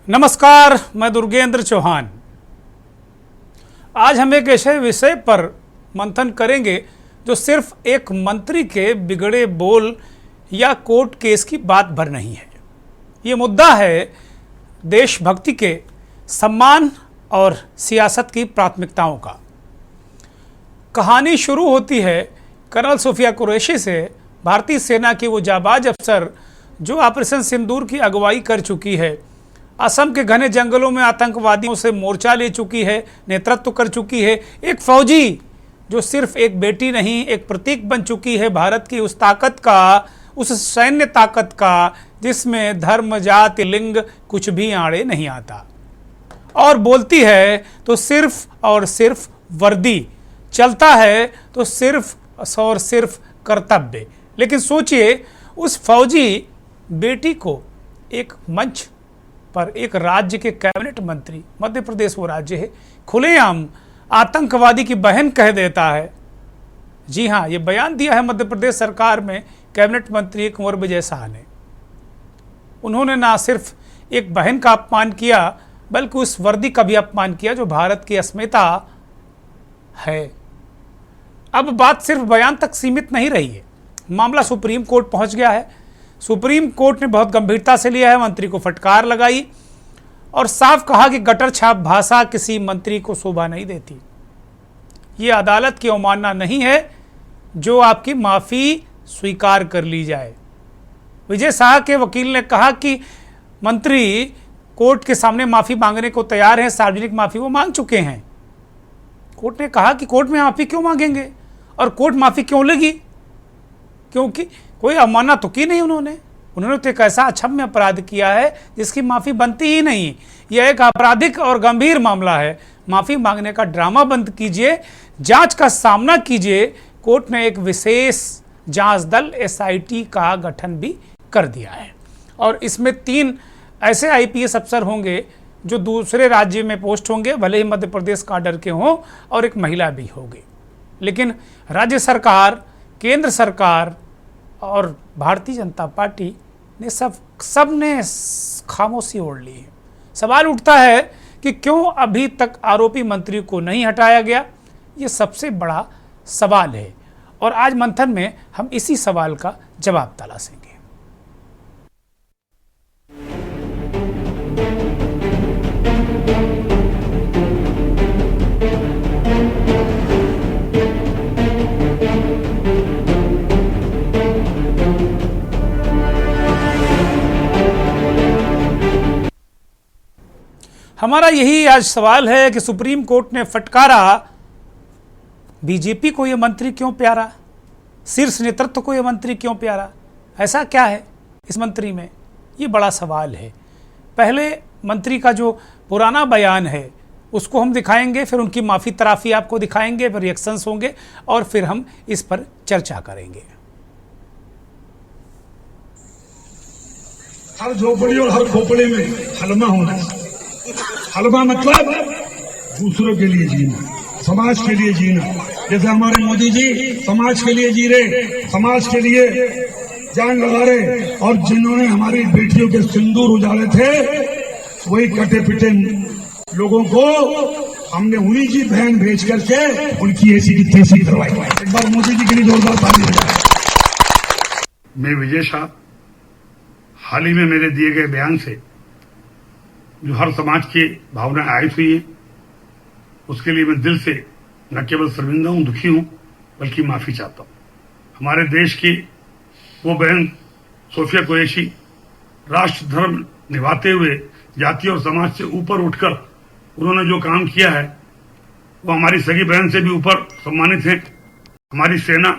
नमस्कार, मैं दुर्गेंद्र चौहान। आज हम एक ऐसे विषय पर मंथन करेंगे जो सिर्फ एक मंत्री के बिगड़े बोल या कोर्ट केस की बात भर नहीं है। ये मुद्दा है देशभक्ति के सम्मान और सियासत की प्राथमिकताओं का। कहानी शुरू होती है कर्नल सोफिया कुरैशी से, भारतीय सेना की वो जाबाज अफसर जो ऑपरेशन सिंदूर की अगुवाई कर चुकी है, असम के घने जंगलों में आतंकवादियों से मोर्चा ले चुकी है, नेतृत्व कर चुकी है। एक फौजी जो सिर्फ एक बेटी नहीं, एक प्रतीक बन चुकी है भारत की उस ताकत का, उस सैन्य ताकत का जिसमें धर्म, जाति, लिंग कुछ भी आड़े नहीं आता। और बोलती है तो सिर्फ और सिर्फ वर्दी, चलता है तो सिर्फ और सिर्फ कर्तव्य। लेकिन सोचिए, उस फौजी बेटी को एक मंच पर एक राज्य के कैबिनेट मंत्री, मध्य प्रदेश वो राज्य है, खुलेआम आतंकवादी की बहन कह देता है। जी हाँ, ये बयान दिया है मध्य प्रदेश सरकार में कैबिनेट मंत्री कुंवर विजय शाह ने। उन्होंने ना सिर्फ एक बहन का अपमान किया, बल्कि उस वर्दी का भी अपमान किया जो भारत की अस्मिता है। अब बात सिर्फ बयान तक सीमित नहीं रही है, मामला सुप्रीम कोर्ट पहुंच गया है। सुप्रीम कोर्ट ने बहुत गंभीरता से लिया है, मंत्री को फटकार लगाई और साफ कहा कि गटर छाप भाषा किसी मंत्री को शोभा नहीं देती। ये अदालत की अवमानना नहीं है जो आपकी माफ़ी स्वीकार कर ली जाए। विजय शाह के वकील ने कहा कि मंत्री कोर्ट के सामने माफ़ी मांगने को तैयार हैं, सार्वजनिक माफ़ी वो मांग चुके हैं। कोर्ट ने कहा कि कोर्ट में माफ़ी क्यों मांगेंगे और कोर्ट माफ़ी क्यों लेगी, क्योंकि कोई अवमानना तो की नहीं उन्होंने तो एक ऐसा अक्षम्य अपराध किया है जिसकी माफ़ी बनती ही नहीं। यह एक आपराधिक और गंभीर मामला है। माफ़ी मांगने का ड्रामा बंद कीजिए, जांच का सामना कीजिए। कोर्ट ने एक विशेष जांच दल SIT का गठन भी कर दिया है और इसमें 3 ऐसे IPS अफसर होंगे जो दूसरे राज्य में पोस्ट होंगे, भले ही मध्य प्रदेश काडर के हों, और एक महिला भी होगी। लेकिन राज्य सरकार, केंद्र सरकार और भारतीय जनता पार्टी ने सबने खामोशी ओढ़ ली है। सवाल उठता है कि क्यों अभी तक आरोपी मंत्री को नहीं हटाया गया। ये सबसे बड़ा सवाल है और आज मंथन में हम इसी सवाल का जवाब तलाशेंगे। हमारा यही आज सवाल है कि सुप्रीम कोर्ट ने फटकारा, बीजेपी को यह मंत्री क्यों प्यारा, शीर्ष नेतृत्व को यह मंत्री क्यों प्यारा, ऐसा क्या है इस मंत्री में, ये बड़ा सवाल है। पहले मंत्री का जो पुराना बयान है उसको हम दिखाएंगे, फिर उनकी माफ़ी तराफी आपको दिखाएंगे, फिर रिएक्शंस होंगे और फिर हम इस पर चर्चा करेंगे। हर झोपड़ी और हर खोपड़ी में हलमा होना। हलमा मतलब दूसरों के लिए जीना, समाज के लिए जीना। जैसे हमारे मोदी जी समाज के लिए जी रहे, समाज के लिए जान लगा रहे, और जिन्होंने हमारी बेटियों के सिंदूर उजाड़े थे वही कटे पिटे लोगों को हमने उन्हीं की बहन भेज करके उनकी ऐसी की तैसी करवाई। एक बार मोदी जी के लिए जोरदार ताली बजाएं। मैं विजय शाह, हाल ही में मेरे दिए गए बयान से जो हर समाज की भावना आयत हुई है, उसके लिए मैं दिल से न केवल शर्मिंदा हूं, दुखी हूं, बल्कि माफी चाहता हूं। हमारे देश की वो बहन सोफिया कुरैशी राष्ट्र धर्म निभाते हुए जाति और समाज से ऊपर उठकर उन्होंने जो काम किया है वो हमारी सगी बहन से भी ऊपर सम्मानित है। हमारी सेना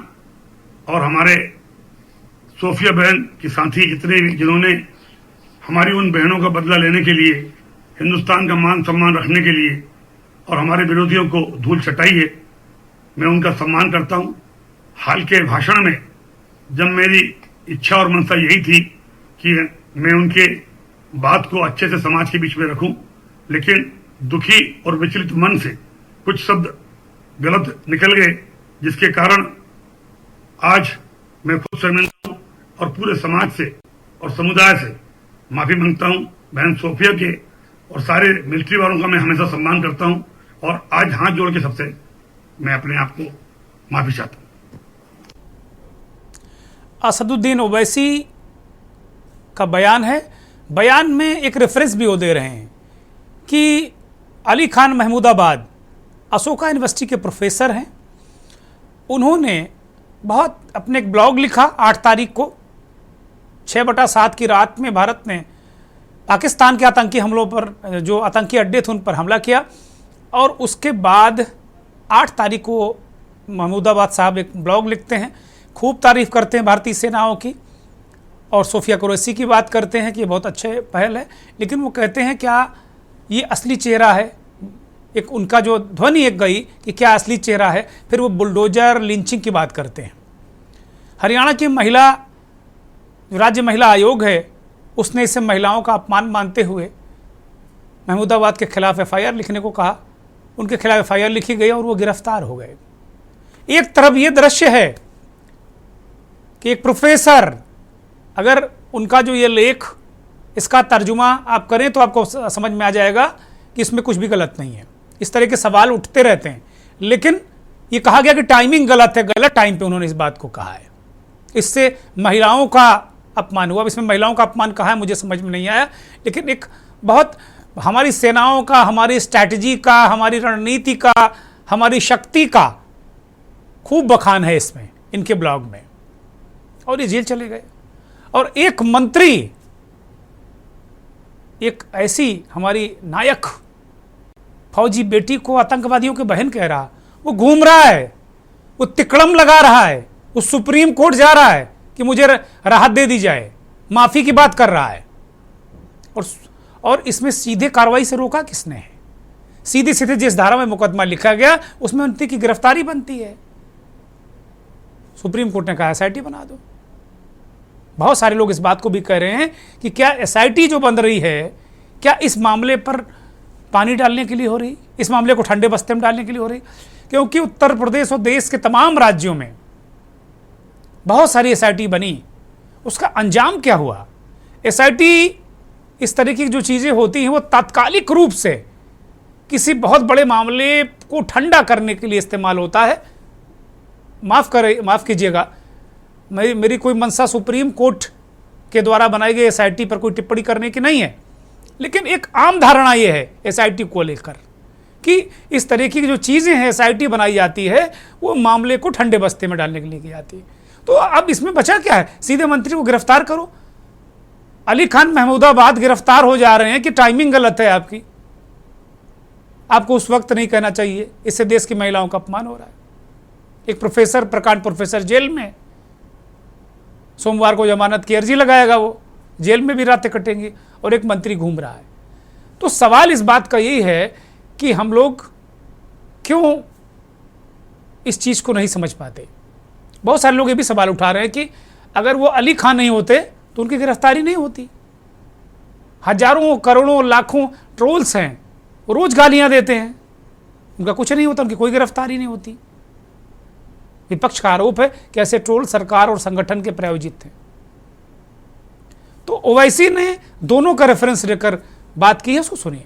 और हमारे सोफिया बहन के साथी जितने भी, जिन्होंने हमारी उन बहनों का बदला लेने के लिए, हिंदुस्तान का मान सम्मान रखने के लिए और हमारे विरोधियों को धूल चटाई है, मैं उनका सम्मान करता हूं। हाल के भाषण में जब मेरी इच्छा और मनसा यही थी कि मैं उनके बात को अच्छे से समाज के बीच में रखूं, लेकिन दुखी और विचलित मन से कुछ शब्द गलत निकल गए, जिसके कारण आज मैं खुद शर्मिंदा हूं और पूरे समाज से और समुदाय से माफी मांगता हूं। बहन सोफिया के और सारे मिलिट्री वालों का मैं हमेशा सम्मान करता हूं और आज हाथ जोड़ के सबसे मैं अपने आप को माफी चाहता हूं। असदुद्दीन ओवैसी का बयान है। बयान में एक रेफरेंस भी वो दे रहे हैं कि अली खान महमूदाबाद अशोका यूनिवर्सिटी के प्रोफेसर हैं। उन्होंने बहुत अपने एक ब्लॉग लिखा 8 तारीख को 6/7 की रात में भारत ने पाकिस्तान के आतंकी हमलों पर, जो आतंकी अड्डे थे उन पर हमला किया, और उसके बाद 8 तारीख को महमूदाबाद साहब एक ब्लॉग लिखते हैं, खूब तारीफ करते हैं भारतीय सेनाओं की और सोफिया कुरैशी की बात करते हैं कि ये बहुत अच्छे पहल है, लेकिन वो कहते हैं क्या ये असली चेहरा है। एक उनका जो ध्वनि एक गई कि क्या असली चेहरा है। फिर वो बुलडोजर लिंचिंग की बात करते हैं। हरियाणा की महिला, जो राज्य महिला आयोग है, उसने इसे महिलाओं का अपमान मानते हुए महमूदाबाद के खिलाफ FIR लिखने को कहा। उनके खिलाफ FIR लिखी गई और वो गिरफ्तार हो गए। एक तरफ ये दृश्य है कि एक प्रोफेसर, अगर उनका जो ये लेख, इसका तर्जुमा आप करें तो आपको समझ में आ जाएगा कि इसमें कुछ भी गलत नहीं है। इस तरह के सवाल उठते रहते हैं, लेकिन ये कहा गया कि टाइमिंग गलत है, गलत टाइम पे उन्होंने इस बात को कहा है। इससे महिलाओं का अपमान हुआ। अब इसमें महिलाओं का अपमान कहा है मुझे समझ में नहीं आया, लेकिन एक बहुत हमारी सेनाओं का, हमारी स्ट्रैटेजी का, हमारी रणनीति का, हमारी शक्ति का खूब बखान है इसमें, इनके ब्लॉग में। और ये जेल चले गए। और एक मंत्री, एक ऐसी हमारी नायक फौजी बेटी को आतंकवादियों की बहन कह रहा, वो घूम रहा है, वो तिकड़म लगा रहा है, वो सुप्रीम कोर्ट जा रहा है कि मुझे राहत दे दी जाए, माफी की बात कर रहा है। और इसमें सीधे कार्रवाई से रोका किसने है? सीधे सीधे जिस धारा में मुकदमा लिखा गया उसमें उनकी की गिरफ्तारी बनती है। सुप्रीम कोर्ट ने कहा SIT बना दो। बहुत सारे लोग इस बात को भी कह रहे हैं कि क्या SIT जो बन रही है, क्या इस मामले पर पानी डालने के लिए हो रही, इस मामले को ठंडे बस्ते में डालने के लिए हो रही? क्योंकि उत्तर प्रदेश और देश के तमाम राज्यों में बहुत सारी SIT बनी, उसका अंजाम क्या हुआ? SIT इस तरह की जो चीज़ें होती हैं वो तात्कालिक रूप से किसी बहुत बड़े मामले को ठंडा करने के लिए इस्तेमाल होता है। माफ़ कीजिएगा, मेरी कोई मंशा सुप्रीम कोर्ट के द्वारा बनाई गई SIT पर कोई टिप्पणी करने की नहीं है, लेकिन एक आम धारणा यह है SIT को लेकर कि इस तरह की जो चीज़ें हैं SIT बनाई जाती है वो मामले को ठंडे बस्ते में डालने के लिए की जाती है। तो अब इसमें बचा क्या है? सीधे मंत्री को गिरफ्तार करो। अली खान महमूदाबाद गिरफ्तार हो जा रहे हैं कि टाइमिंग गलत है आपकी। आपको उस वक्त नहीं कहना चाहिए, इससे देश की महिलाओं का अपमान हो रहा है। एक प्रोफेसर, प्रकांड प्रोफेसर जेल में, सोमवार को जमानत की अर्जी लगाएगा, वो जेल में भी रातें कटेंगी, और एक मंत्री घूम रहा है। तो सवाल इस बात का यही है कि हम लोग क्यों इस चीज को नहीं समझ पाते। बहुत सारे लोग ये भी सवाल उठा रहे हैं कि अगर वो अली खान नहीं होते तो उनकी गिरफ्तारी नहीं होती। हजारों करोड़ों लाखों ट्रोल्स हैं, वो रोज गालियां देते हैं, उनका कुछ नहीं होता, उनकी कोई गिरफ्तारी नहीं होती। विपक्ष का आरोप है कि ऐसे ट्रोल सरकार और संगठन के प्रायोजित थे। तो ओवैसी ने दोनों का रेफरेंस लेकर बात की है, उसको सुनिए।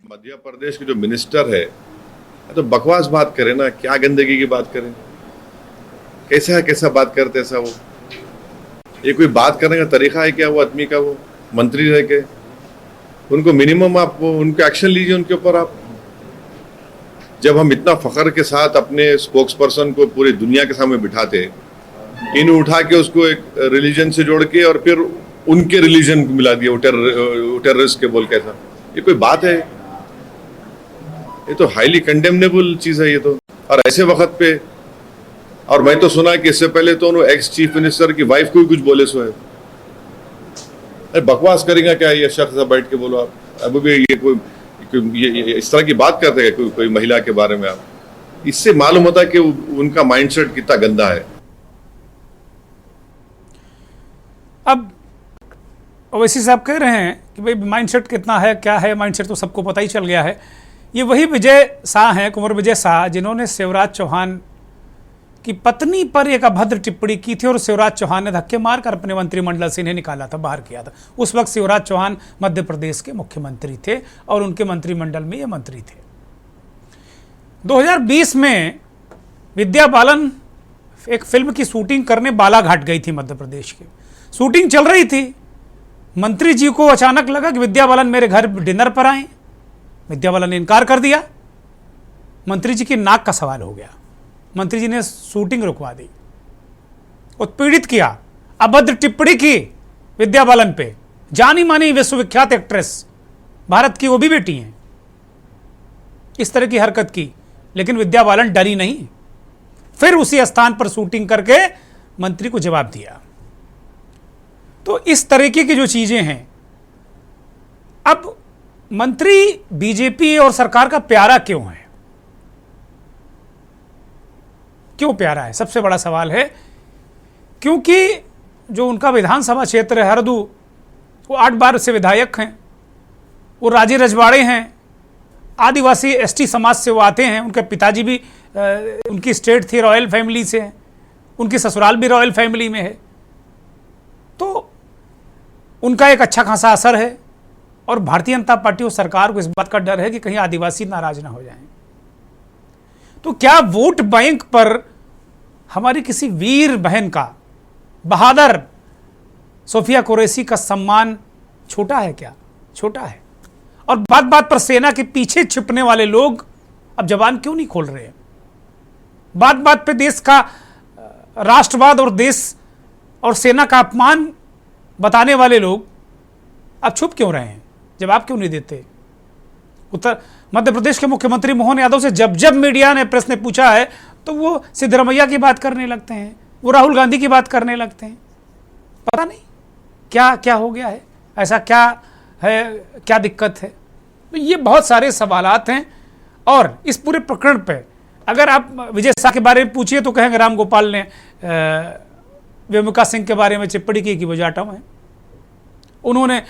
मध्य प्रदेश के जो मिनिस्टर है तो बकवास बात करे ना, क्या गंदगी की बात करें, कैसा बात करते ऐसा? वो ये कोई बात करने का तरीका है क्या वो आदमी का? वो मंत्री रह के उनको मिनिमम आप उनके एक्शन लीजिए उनके ऊपर। आप जब हम इतना फख्र के साथ अपने स्पोक्स पर्सन को पूरी दुनिया के सामने बिठाते, इन उठा के उसको एक रिलीजन से जोड़ के और फिर उनके रिलीजन को मिला दिया, टेररिस्ट के बोल के, ऐसा ये कोई बात है? ये तो हाईली कंडेमनेबल चीज है ये तो। और ऐसे वक्त पे, और मैं तो सुना कि इससे पहले तो उन्होंने एक्स चीफ मिनिस्टर की वाइफ को ही कुछ बोले सो है। अरे बकवास करेगा क्या ये शख्स? बैठ के बोलो आप। अब भी ये कोई ये इस तरह की बात करते हैं कोई महिला के बारे में? आप इससे मालूम होता है कि उनका माइंडसेट कितना गंदा है। अब ओवैसी साहब कह रहे हैं कि भाई माइंडसेट कितना है, क्या है माइंडसेट, तो सबको पता ही चल गया है। ये वही विजय शाह हैं, कुंवर विजय शाह, जिन्होंने शिवराज चौहान कि पत्नी पर एक अभद्र टिप्पणी की थी और शिवराज चौहान ने धक्के मारकर अपने मंत्रिमंडल से इन्हें निकाला था, बाहर किया था। उस वक्त शिवराज चौहान मध्य प्रदेश के मुख्यमंत्री थे और उनके मंत्रिमंडल में ये मंत्री थे। 2020 में विद्या बालन एक फिल्म की शूटिंग करने बालाघाट गई थी मध्य प्रदेश की। शूटिंग चल रही थी, मंत्री जी को अचानक लगा कि विद्या बालन मेरे घर डिनर पर आए। विद्या बालन ने इनकार कर दिया। मंत्री जी की नाक का सवाल हो गया। मंत्री जी ने शूटिंग रुकवा दी, उत्पीड़ित किया, अभद्र टिप्पणी की विद्या बालन पे। जानी मानी विश्वविख्यात एक्ट्रेस, भारत की वो भी बेटी हैं। इस तरह की हरकत की, लेकिन विद्या बालन डरी नहीं, फिर उसी स्थान पर शूटिंग करके मंत्री को जवाब दिया। तो इस तरीके की जो चीजें हैं, अब मंत्री बीजेपी और सरकार का प्यारा क्यों है? क्यों प्यारा है? सबसे बड़ा सवाल है क्योंकि जो उनका विधानसभा क्षेत्र है हरदू, वो 8 बार से विधायक हैं, वो राजे रजवाड़े हैं, आदिवासी एसटी समाज से वो आते हैं। उनके पिताजी भी उनकी स्टेट थी, रॉयल फैमिली से हैं, उनकी ससुराल भी रॉयल फैमिली में है, तो उनका एक अच्छा खासा असर है। और भारतीय जनता पार्टी और सरकार को इस बात का डर है कि कहीं आदिवासी नाराज ना हो जाएं। तो क्या वोट बैंक पर हमारी किसी वीर बहन का, बहादुर सोफिया कुरैशी का सम्मान छोटा है? क्या छोटा है? और बात बात पर सेना के पीछे छिपने वाले लोग अब जबान क्यों नहीं खोल रहे हैं? बात बात पे देश का राष्ट्रवाद और देश और सेना का अपमान बताने वाले लोग अब चुप क्यों रहे हैं? जवाब क्यों नहीं देते? मध्य प्रदेश के मुख्यमंत्री मोहन यादव से जब जब मीडिया ने, प्रेस ने पूछा है, तो वो सिद्धरमैया की बात करने लगते हैं, वो राहुल गांधी की बात करने लगते हैं। पता नहीं क्या क्या हो गया है, ऐसा क्या है, क्या दिक्कत है? तो ये बहुत सारे सवालात हैं। और इस पूरे प्रकरण पे अगर आप विजय शाह के बारे में पूछिए तो कहेंगे राम गोपाल ने वेमुका सिंह के बारे में टिप्पणी की कि वो जाटव हैं, उन्होंने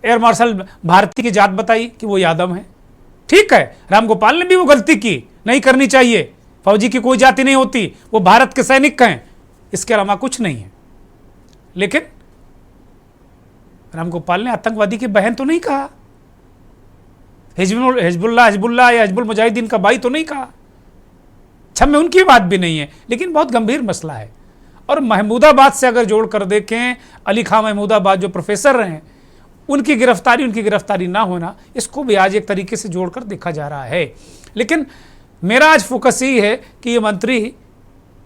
एयर मार्शल भारती की जात बताई कि वो यादव हैं। ठीक है, रामगोपाल ने भी वो गलती की, नहीं करनी चाहिए। फौजी की कोई जाति नहीं होती, वो भारत के सैनिक हैं, इसके अलावा कुछ नहीं है। लेकिन रामगोपाल ने आतंकवादी की बहन तो नहीं कहा, हिजबुल्लाह या हिजबुल मुजाहिदीन का भाई तो नहीं कहा। छम में उनकी बात भी नहीं है, लेकिन बहुत गंभीर मसला है। और महमूदाबाद से अगर जोड़ कर देखें, अली खां महमूदाबाद जो प्रोफेसर रहे, उनकी गिरफ्तारी ना होना, इसको भी आज एक तरीके से जोड़कर देखा जा रहा है। लेकिन मेरा आज फोकस यही है कि ये मंत्री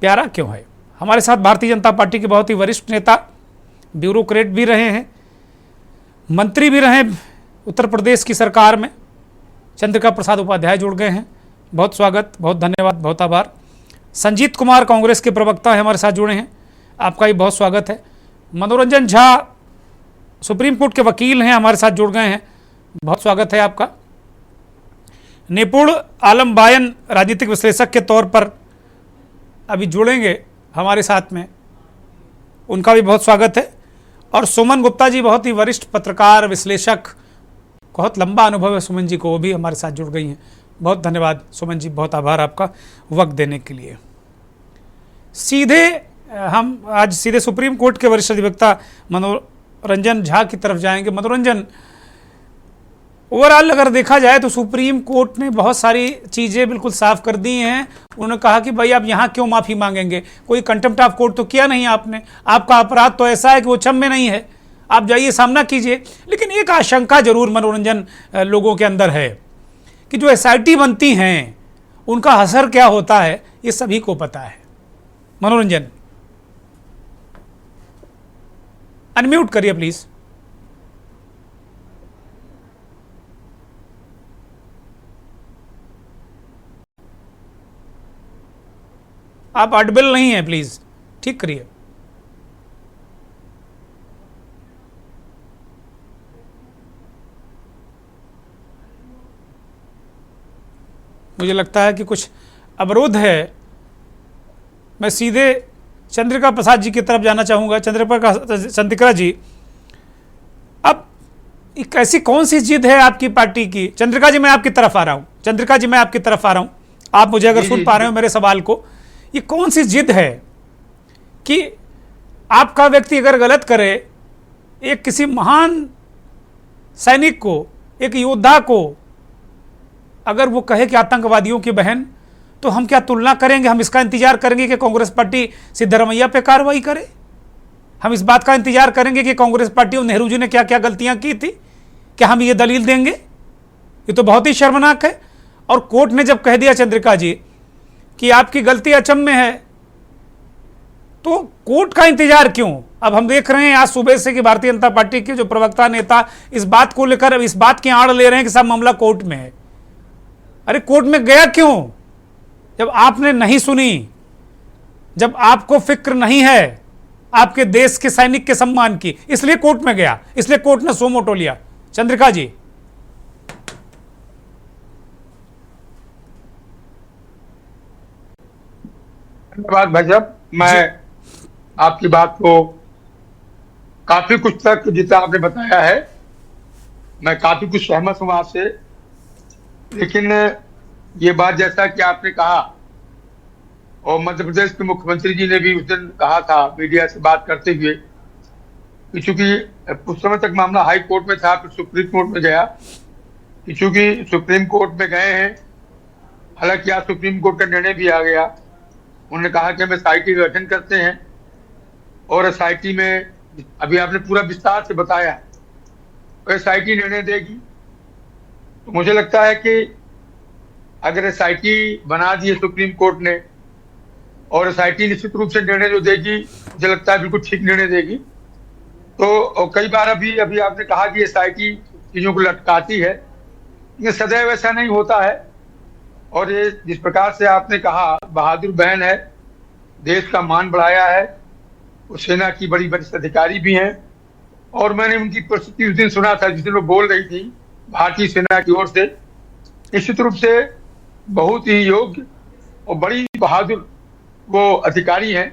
प्यारा क्यों है। हमारे साथ भारतीय जनता पार्टी के बहुत ही वरिष्ठ नेता, ब्यूरोक्रेट भी रहे हैं, मंत्री भी रहे उत्तर प्रदेश की सरकार में, चंद्रिका प्रसाद उपाध्याय जुड़ गए हैं। बहुत स्वागत, बहुत धन्यवाद, बहुत आभार। संजीत कुमार कांग्रेस के प्रवक्ता है, हमारे साथ जुड़े हैं, आपका भी बहुत स्वागत है। मनोरंजन झा सुप्रीम कोर्ट के वकील हैं, हमारे साथ जुड़ गए हैं, बहुत स्वागत है आपका। निपुण आलम बायन राजनीतिक विश्लेषक के तौर पर अभी जुड़ेंगे हमारे साथ में, उनका भी बहुत स्वागत है। और सुमन गुप्ता जी बहुत ही वरिष्ठ पत्रकार, विश्लेषक, बहुत लंबा अनुभव है सुमन जी को, वो भी हमारे साथ जुड़ गई हैं। बहुत धन्यवाद सुमन जी, बहुत आभार आपका वक्त देने के लिए। हम आज सीधे सुप्रीम कोर्ट के वरिष्ठ अधिवक्ता मनोरंजन झा की तरफ जाएंगे। मनोरंजन, ओवरऑल अगर देखा जाए तो सुप्रीम कोर्ट ने बहुत सारी चीज़ें बिल्कुल साफ कर दी हैं। उन्होंने कहा कि भाई आप यहाँ क्यों माफ़ी मांगेंगे, कोई कंटेम्प्ट ऑफ कोर्ट तो किया नहीं आपने, आपका अपराध तो ऐसा है कि वो क्षम में नहीं है, आप जाइए सामना कीजिए। लेकिन एक आशंका जरूर मनोरंजन लोगों के अंदर है कि जो एसआईटी बनती हैं उनका असर क्या होता है, ये सभी को पता है। मनोरंजन, अनम्यूट करिए प्लीज। आप ऑडिबल नहीं है, प्लीज ठीक करिए। मुझे लगता है कि कुछ अवरोध है। मैं सीधे चंद्रिका प्रसाद जी की तरफ जाना चाहूँगा। चंद्रिका जी, अब एक ऐसी कौन सी जिद है आपकी पार्टी की? चंद्रिका जी मैं आपकी तरफ आ रहा हूँ, चंद्रिका जी मैं आपकी तरफ आ रहा हूँ, आप मुझे अगर सुन पा रहे हो मेरे सवाल को, ये कौन सी जिद है कि आपका व्यक्ति अगर गलत करे, एक किसी महान सैनिक को, एक योद्धा को अगर वो कहे कि आतंकवादियों की बहन, तो हम क्या तुलना करेंगे? हम इसका इंतजार करेंगे कि कांग्रेस पार्टी सिद्धरमैया पे कार्रवाई करे? हम इस बात का इंतजार करेंगे कि कांग्रेस पार्टी और नेहरू जी ने क्या क्या गलतियां की थी? क्या हम ये दलील देंगे? ये तो बहुत ही शर्मनाक है। और कोर्ट ने जब कह दिया चंद्रिका जी कि आपकी गलती अचम्य है, तो कोर्ट का इंतजार क्यों? अब हम देख रहे हैं आज सुबह से कि भारतीय जनता पार्टी के जो प्रवक्ता नेता इस बात को लेकर इस बात की आड़ ले रहे हैं कि सब मामला कोर्ट में है। अरे कोर्ट में गया क्यों? जब आपने नहीं सुनी, जब आपको फिक्र नहीं है आपके देश के सैनिक के सम्मान की, इसलिए कोर्ट में गया, इसलिए कोर्ट ने सोमोटो लिया। चंद्रिका जी। धन्यवाद भाई साहब, मैं आपकी बात को काफी कुछ तक जितना आपने बताया है मैं काफी कुछ सहमत हूं आपसे। लेकिन ये बात जैसा कि आपने कहा, और मध्य प्रदेश के मुख्यमंत्री जी ने भी उस दिन कहा था मीडिया से बात करते हुए कि चूंकि कुछ समय तक मामला हाई कोर्ट में था, फिर सुप्रीम कोर्ट में गया, कि चूंकि सुप्रीम कोर्ट में गए हैं, हालांकि आज सुप्रीम कोर्ट का निर्णय भी आ गया। उन्होंने कहा कि हम एसआईटी का गठन करते हैं और एसआईटी में अभी आपने पूरा विस्तार से बताया, तो एसआईटी निर्णय देगी। तो मुझे लगता है कि अगर एसआईटी बना दी है सुप्रीम कोर्ट ने, और एसआईटी निश्चित रूप से निर्णय जो देगी, मुझे लगता है बिल्कुल ठीक निर्णय देगी। तो कई बार अभी आपने कहा कि एसआईटी चीजों को लटकाती है, ये सदैव ऐसा नहीं होता है। और ये जिस प्रकार से आपने कहा, बहादुर बहन है, देश का मान बढ़ाया है, वो सेना की बड़ी वरिष्ठ अधिकारी भी हैं। और मैंने उनकी प्रस्तुति उस दिन सुना था जिस दिन वो बोल रही थी भारतीय सेना की ओर से। निश्चित रूप से बहुत ही योग्य और बड़ी बहादुर वो अधिकारी हैं।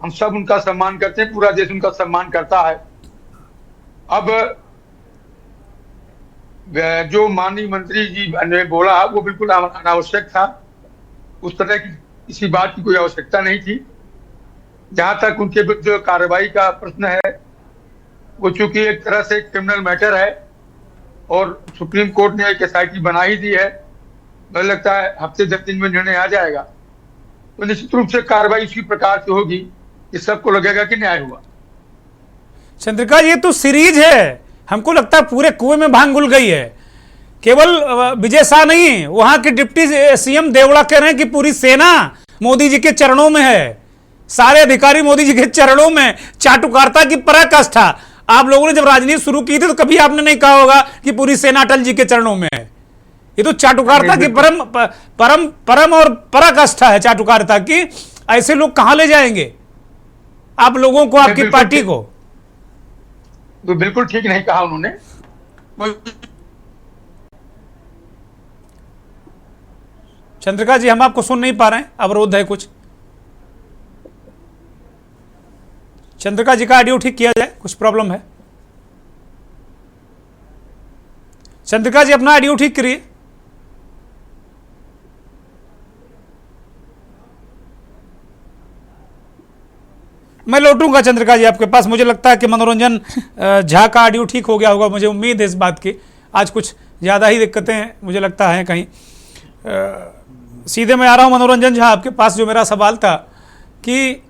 हम सब उनका सम्मान करते हैं, पूरा देश उनका सम्मान करता है। अब जो माननीय मंत्री जी ने बोला वो बिल्कुल अनावश्यक था, उस तरह की किसी बात की कोई आवश्यकता नहीं थी। जहां तक उनके विरुद्ध कार्रवाई का प्रश्न है, वो चूंकि एक तरह से क्रिमिनल मैटर है और सुप्रीम कोर्ट ने एक एसआईटी बना ही दी है, मुझे लगता है हफ्ते 10 दिन में निर्णय आ जाएगा। तो निश्चित रूप से कार्रवाई इसी प्रकार की होगी कि सबको लगेगा कि न्याय हुआ। चंद्रिका, ये तो सीरीज है, हमको लगता है पूरे कुएं में भांग घुल गई है। केवल विजय शाह नहीं, वहां के डिप्टी सीएम देवड़ा कह रहे हैं कि पूरी सेना मोदी जी के चरणों में है, सारे अधिकारी मोदी जी के चरणों में। चाटुकारिता की पराकाष्ठा। आप लोगों ने जब राजनीति शुरू की थी तो कभी आपने नहीं कहा होगा कि पूरी सेना अटल जी के चरणों में है। ये तो चाटुकारिता की परम और पराकाष्ठा है चाटुकारिता की। ऐसे लोग कहां ले जाएंगे आप लोगों को, आपकी पार्टी को? तो बिल्कुल ठीक नहीं कहा उन्होंने। चंद्रिका जी, हम आपको सुन नहीं पा रहे हैं, अवरोध है कुछ। चंद्रिका जी का ऑडियो ठीक किया जाए, कुछ प्रॉब्लम है। चंद्रिका जी अपना ऑडियो ठीक करिए। मैं लौटूंगा चंद्रिका जी आपके पास। मुझे लगता है कि मनोरंजन झा का ऑडियो ठीक हो गया होगा, मुझे उम्मीद है इस बात की। आज कुछ ज़्यादा ही दिक्कतें मुझे लगता है कहीं। सीधे मैं आ रहा हूं मनोरंजन झा आपके पास। जो मेरा सवाल था कि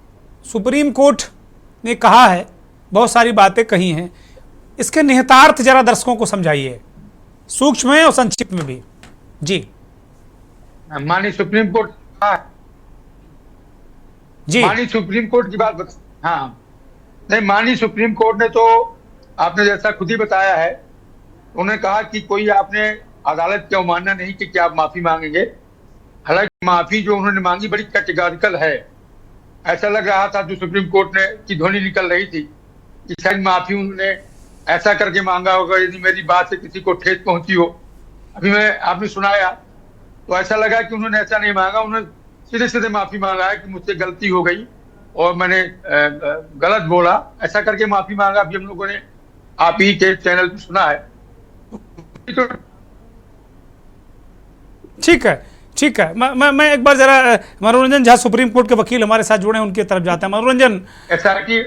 सुप्रीम कोर्ट ने कहा है, बहुत सारी बातें कही हैं, इसके निहितार्थ जरा दर्शकों को समझाइए, सूक्ष्म में और संक्षिप्त में भी। जी माननीय सुप्रीम कोर्ट, जी माननीय सुप्रीम कोर्ट की बात हाँ नहीं, माननीय सुप्रीम कोर्ट ने तो आपने जैसा खुद ही बताया है, उन्होंने कहा कि कोई आपने अदालत की अवमानना नहीं की कि आप माफी मांगेंगे। हालांकि माफी जो उन्होंने मांगी बड़ी कैटेगोरिकल है। ऐसा लग रहा था जो सुप्रीम कोर्ट ने की ध्वनि निकल रही थी कि शायद माफी उन्होंने ऐसा करके मांगा होगा यदि मेरी बात से किसी को ठेस पहुंची हो। अभी मैं आपने सुनाया तो ऐसा लगा कि उन्होंने ऐसा नहीं मांगा, उन्होंने सीधे सीधे माफी मांगा है कि मुझसे गलती हो गई और मैंने गलत बोला, ऐसा करके माफी मांगा। अभी हम लोगों ने आप ही के चैनल पर सुना है। तो ठीक है, ठीक है, मैं एक बार जरा मनोरंजन झा सुप्रीम कोर्ट के वकील हमारे साथ जुड़े हैं, उनकी तरफ जाते हैं। मनोरंजन, SRT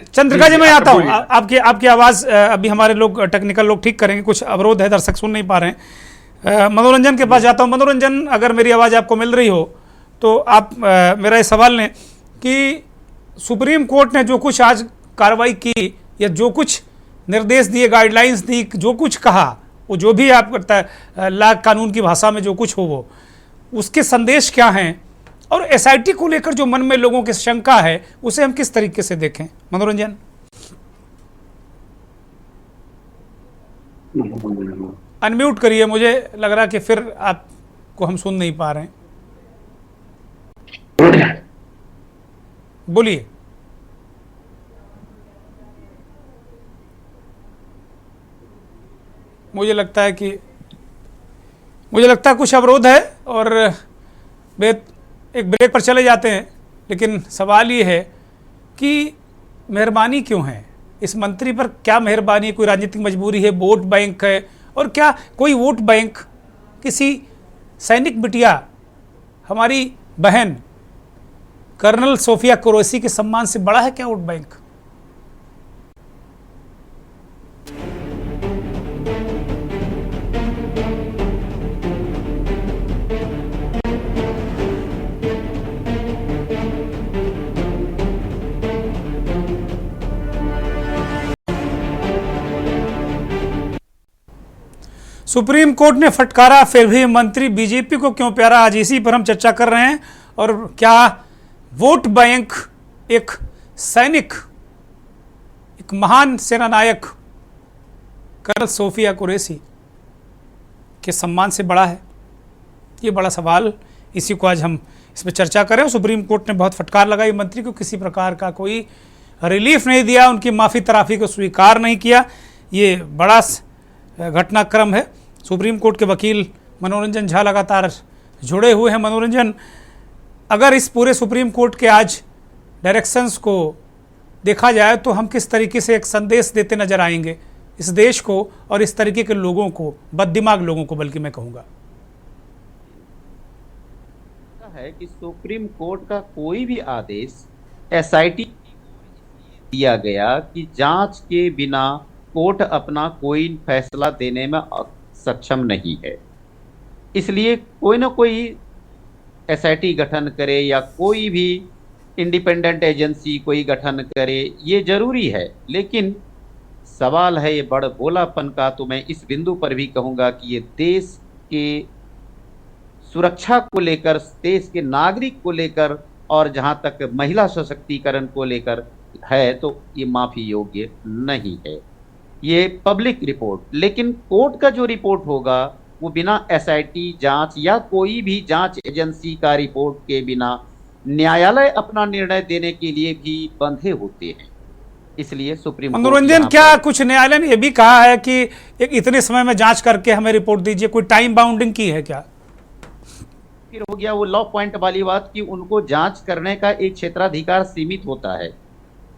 चंद्रिका जी मैं आता हूँ, आपकी आवाज़ अभी हमारे लोग टेक्निकल लोग ठीक करेंगे, कुछ अवरोध है, दर्शक सुन नहीं पा रहे हैं। मनोरंजन के पास जाता हूँ। मनोरंजन, अगर मेरी आवाज़ आपको मिल रही हो तो आप मेरा ये सवाल लें कि सुप्रीम कोर्ट ने जो कुछ आज कार्रवाई की या जो कुछ निर्देश दिए, गाइडलाइंस दी, जो कुछ कहा, वो जो भी आप ला कानून की भाषा में जो कुछ हो वो, उसके संदेश क्या हैं, और एसआईटी को लेकर जो मन में लोगों की शंका है उसे हम किस तरीके से देखें? मनोरंजन, अनम्यूट करिए, मुझे लग रहा कि फिर आपको हम सुन नहीं पा रहे हैं, बोलिए। मुझे लगता है कुछ अवरोध है और एक ब्रेक पर चले जाते हैं, लेकिन सवाल ये है कि मेहरबानी क्यों है इस मंत्री पर? क्या मेहरबानी है? कोई राजनीतिक मजबूरी है? वोट बैंक है? और क्या कोई वोट बैंक किसी सैनिक बिटिया, हमारी बहन कर्नल सोफिया कुरैशी के सम्मान से बड़ा है क्या वोट बैंक? सुप्रीम कोर्ट ने फटकारा, फिर भी मंत्री बीजेपी को क्यों प्यारा? आज इसी पर हम चर्चा कर रहे हैं। और क्या वोट बैंक एक सैनिक, एक महान सेनानायक कर्नल सोफिया कुरैशी के सम्मान से बड़ा है? ये बड़ा सवाल, इसी को आज हम इस पर चर्चा करें। सुप्रीम कोर्ट ने बहुत फटकार लगाई, मंत्री को किसी प्रकार का कोई रिलीफ नहीं दिया, उनकी माफ़ी तराफी को स्वीकार नहीं किया। ये बड़ा घटनाक्रम है। सुप्रीम कोर्ट के वकील मनोरंजन झा लगातार जुड़े हुए हैं। मनोरंजन, अगर इस पूरे सुप्रीम कोर्ट के आज डायरेक्शंस को देखा जाए तो हम किस तरीके से एक संदेश देते नजर आएंगे इस देश को और इस तरीके के लोगों को, बददिमाग लोगों को बल्कि मैं कहूँगा? है कि सुप्रीम कोर्ट का कोई भी आदेश एसआईटी दिया गया कि जांच के बिना कोर्ट अपना कोई फैसला देने में सक्षम नहीं है। इसलिए कोई ना कोई एसआईटी गठन करे या कोई भी इंडिपेंडेंट एजेंसी कोई गठन करे, ये जरूरी है। लेकिन सवाल है ये बड़ बोलापन का, तो मैं इस बिंदु पर भी कहूँगा कि ये देश के सुरक्षा को लेकर, देश के नागरिक को लेकर और जहाँ तक महिला सशक्तिकरण को लेकर है तो ये माफी योग्य नहीं है। ये पब्लिक रिपोर्ट, लेकिन कोर्ट का जो रिपोर्ट होगा वो बिना एसआईटी जांच या कोई भी जांच एजेंसी का रिपोर्ट के बिना न्यायालय अपना निर्णय देने के लिए भी बंधे होते हैं। इसलिए सुप्रीम मनोरंजन, क्या कुछ न्यायालय ने यह भी कहा है कि एक इतने समय में जांच करके हमें रिपोर्ट दीजिए? कोई टाइम बाउंडिंग की है क्या? फिर हो गया वो लॉ पॉइंट वाली बात कि उनको जांच करने का एक क्षेत्राधिकार सीमित होता है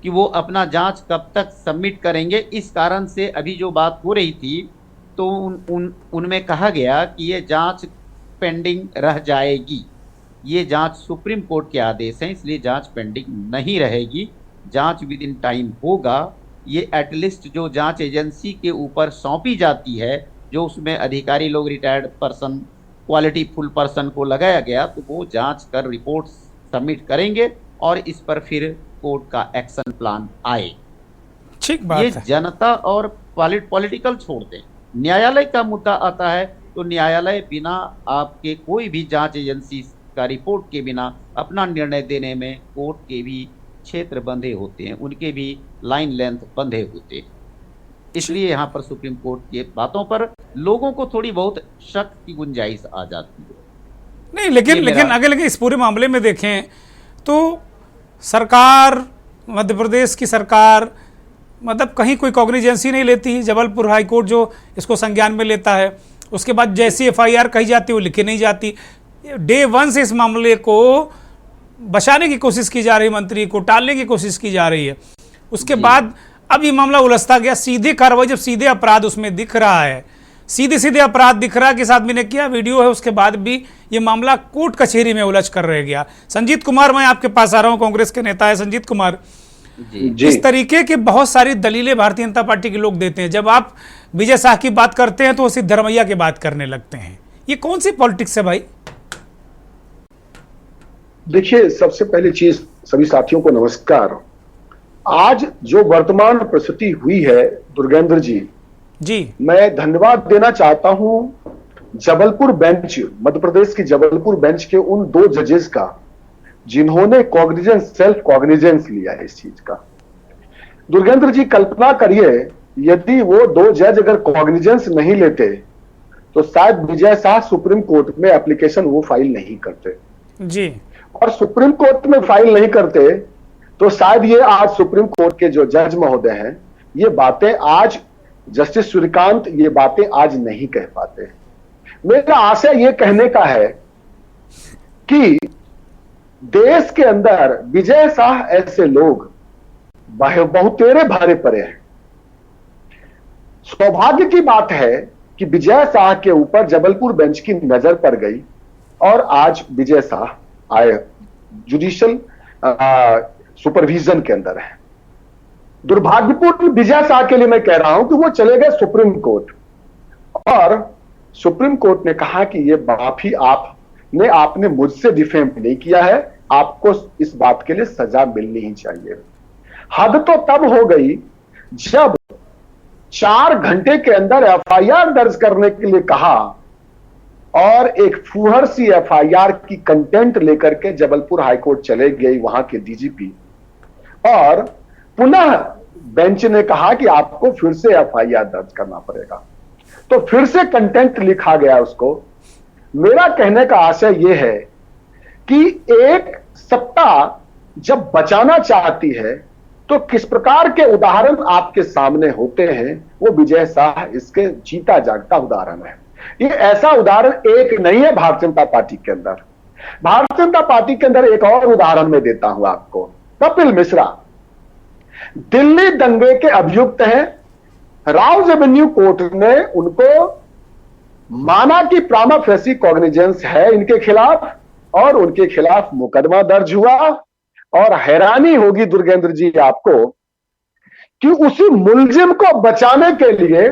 कि वो अपना जांच कब तक सबमिट करेंगे। इस कारण से अभी जो बात हो रही थी तो उनमें कहा गया कि ये जांच पेंडिंग रह जाएगी। ये जांच सुप्रीम कोर्ट के आदेश हैं, इसलिए जांच पेंडिंग नहीं रहेगी, जांच विद इन टाइम होगा। ये एटलिस्ट जो जांच एजेंसी के ऊपर सौंपी जाती है, जो उसमें अधिकारी लोग, retired person, quality full person को लगाया गया, तो वो जांच कर रिपोर्ट सबमिट करेंगे और इस पर फिर कोर्ट का एक्शन प्लान आए। ठीक बात ये है। जनता और पॉलिटिकल छोड़ दें, न्यायालय का मुद्दा आता है तो न्यायालय बिना आपके कोई भी जांच एजेंसी का रिपोर्ट के बिना अपना निर्णय देने में कोर्ट के भी क्षेत्र बंधे होते हैं, उनके भी लाइन लेंथ बंधे होते हैं। इसलिए यहाँ पर सुप्रीम कोर्ट की बातों पर लोगों को थोड़ी बहुत शक की गुंजाइश आ जाती है। नहीं, लेकिन अगर इस पूरे मामले में देखें तो सरकार, मध्य प्रदेश की सरकार मतलब कहीं कोई कॉग्निजेंसी नहीं लेती। जबलपुर हाईकोर्ट जो इसको संज्ञान में लेता है, उसके बाद जैसी एफआईआर कही जाती है वो लिखी नहीं जाती। डे वन से इस मामले को बचाने की कोशिश की जा रही है, मंत्री को टालने की कोशिश की जा रही है। उसके बाद अब ये मामला उलझता गया, सीधे कार्रवाई, जब सीधे अपराध उसमें दिख रहा है सीधे सीधे अपराध दिख रहा है कि इस आदमी ने किया, वीडियो है, उसके बाद भी ये मामला कोर्ट कचहरी में उलझ कर रह गया। संजीत कुमार, मैं आपके पास आ रहा हूं, कांग्रेस के नेता है संजीत कुमार। जी। इस तरीके के बहुत सारी दलीलें भारतीय जनता पार्टी के लोग देते हैं। जब आप विजय शाह की बात करते हैं तो वो सिद्धरमैया की बात करने लगते हैं। ये कौन सी पॉलिटिक्स है भाई? देखिए, सबसे पहली चीज, सभी साथियों को नमस्कार। आज जो वर्तमान परिस्थिति हुई है दुर्गेंद्र जी, मैं धन्यवाद देना चाहता हूं जबलपुर बेंच, मध्य प्रदेश की जबलपुर बेंच के उन 2 जजेस का जिन्होंने कॉग्निजेंस, सेल्फ कॉग्निजेंस लिया है इस चीज का। दुर्गेंद्र जी, कल्पना करिए यदि वो 2 जज अगर कॉग्निजेंस नहीं लेते तो शायद विजय शाह सुप्रीम कोर्ट में एप्लीकेशन वो फाइल नहीं करते जी, और सुप्रीम कोर्ट में फाइल नहीं करते तो शायद ये आज सुप्रीम कोर्ट के जो जज महोदय हैं, ये बातें आज जस्टिस सूर्यकांत ये बातें आज नहीं कह पाते। मेरा आशय ये कहने का है कि देश के अंदर विजय शाह ऐसे लोग बहुतेरे भरे पड़े हैं। सौभाग्य की बात है कि विजय शाह के ऊपर जबलपुर बेंच की नजर पड़ गई और आज विजय शाह आए जुडिशियल सुपरविजन के अंदर है। दुर्भाग्यपूर्ण विजय शाह के लिए मैं कह रहा हूं कि वो चले गए सुप्रीम कोर्ट और सुप्रीम कोर्ट ने कहा कि ये माफी आपने मुझसे डिफेम नहीं किया है, आपको इस बात के लिए सजा मिलनी ही चाहिए। हद तो तब हो गई जब 4 घंटे के अंदर एफआईआर दर्ज करने के लिए कहा और एक फूहड़ सी एफआईआर की कंटेंट लेकर के जबलपुर हाईकोर्ट चले गई वहां के डीजीपी, और पुनः बेंच ने कहा कि आपको फिर से एफआईआर दर्ज करना पड़ेगा, तो फिर से कंटेंट लिखा गया उसको। मेरा कहने का आशय यह है कि एक सत्ता जब बचाना चाहती है तो किस प्रकार के उदाहरण आपके सामने होते हैं, वो विजय शाह इसके जीता जागता उदाहरण है। ये ऐसा उदाहरण एक नहीं है भारतीय जनता पार्टी के अंदर। भारतीय जनता पार्टी के अंदर एक और उदाहरण मैं देता हूं आपको। कपिल मिश्रा दिल्ली दंगे के अभियुक्त हैं। राउज एवेन्यू कोर्ट ने उनको माना कि प्रामा फेसी कॉग्निजेंस है इनके खिलाफ और उनके खिलाफ मुकदमा दर्ज हुआ। और हैरानी होगी दुर्गेंद्र जी आपको कि उसी मुलजिम को बचाने के लिए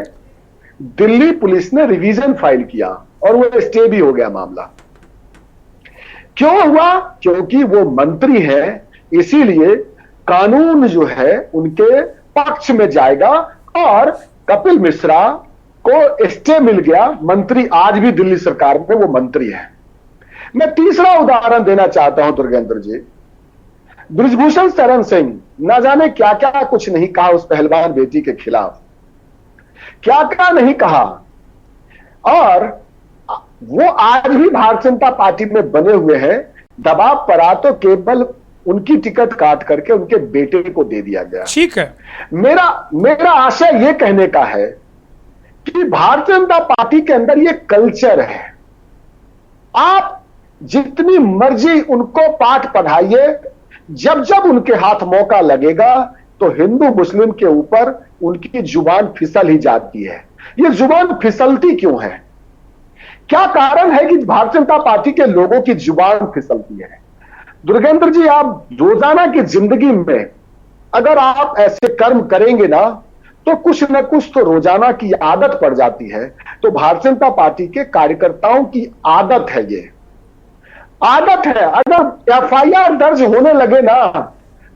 दिल्ली पुलिस ने रिवीजन फाइल किया और वो स्टे भी हो गया मामला। क्यों हुआ? क्योंकि वो मंत्री है, इसीलिए कानून जो है उनके पक्ष में जाएगा और कपिल मिश्रा को स्टे मिल गया। मंत्री आज भी दिल्ली सरकार में वो मंत्री है। मैं तीसरा उदाहरण देना चाहता हूं दुर्गेंद्र जी। बृजभूषण शरण सिंह ना जाने क्या क्या कुछ नहीं कहा उस पहलवान बेटी के खिलाफ, क्या क्या नहीं कहा, और वो आज भी भारतीय जनता पार्टी में बने हुए हैं। दबाव पड़ा तो केवल उनकी टिकट काट करके उनके बेटे को दे दिया गया। ठीक है, मेरा आशय यह कहने का है कि भारतीय जनता पार्टी के अंदर यह कल्चर है। आप जितनी मर्जी उनको पाठ पढ़ाइए, जब जब उनके हाथ मौका लगेगा तो हिंदू मुस्लिम के ऊपर उनकी जुबान फिसल ही जाती है। ये जुबान फिसलती क्यों है? क्या कारण है कि भारतीय जनता पार्टी के लोगों की जुबान फिसलती है? दुर्गेंद्र जी, आप रोजाना की जिंदगी में अगर आप ऐसे कर्म करेंगे ना तो कुछ न कुछ तो रोजाना की आदत पड़ जाती है। तो भारतीय जनता पार्टी के कार्यकर्ताओं की आदत है, ये आदत है। अगर एफआईआर दर्ज होने लगे ना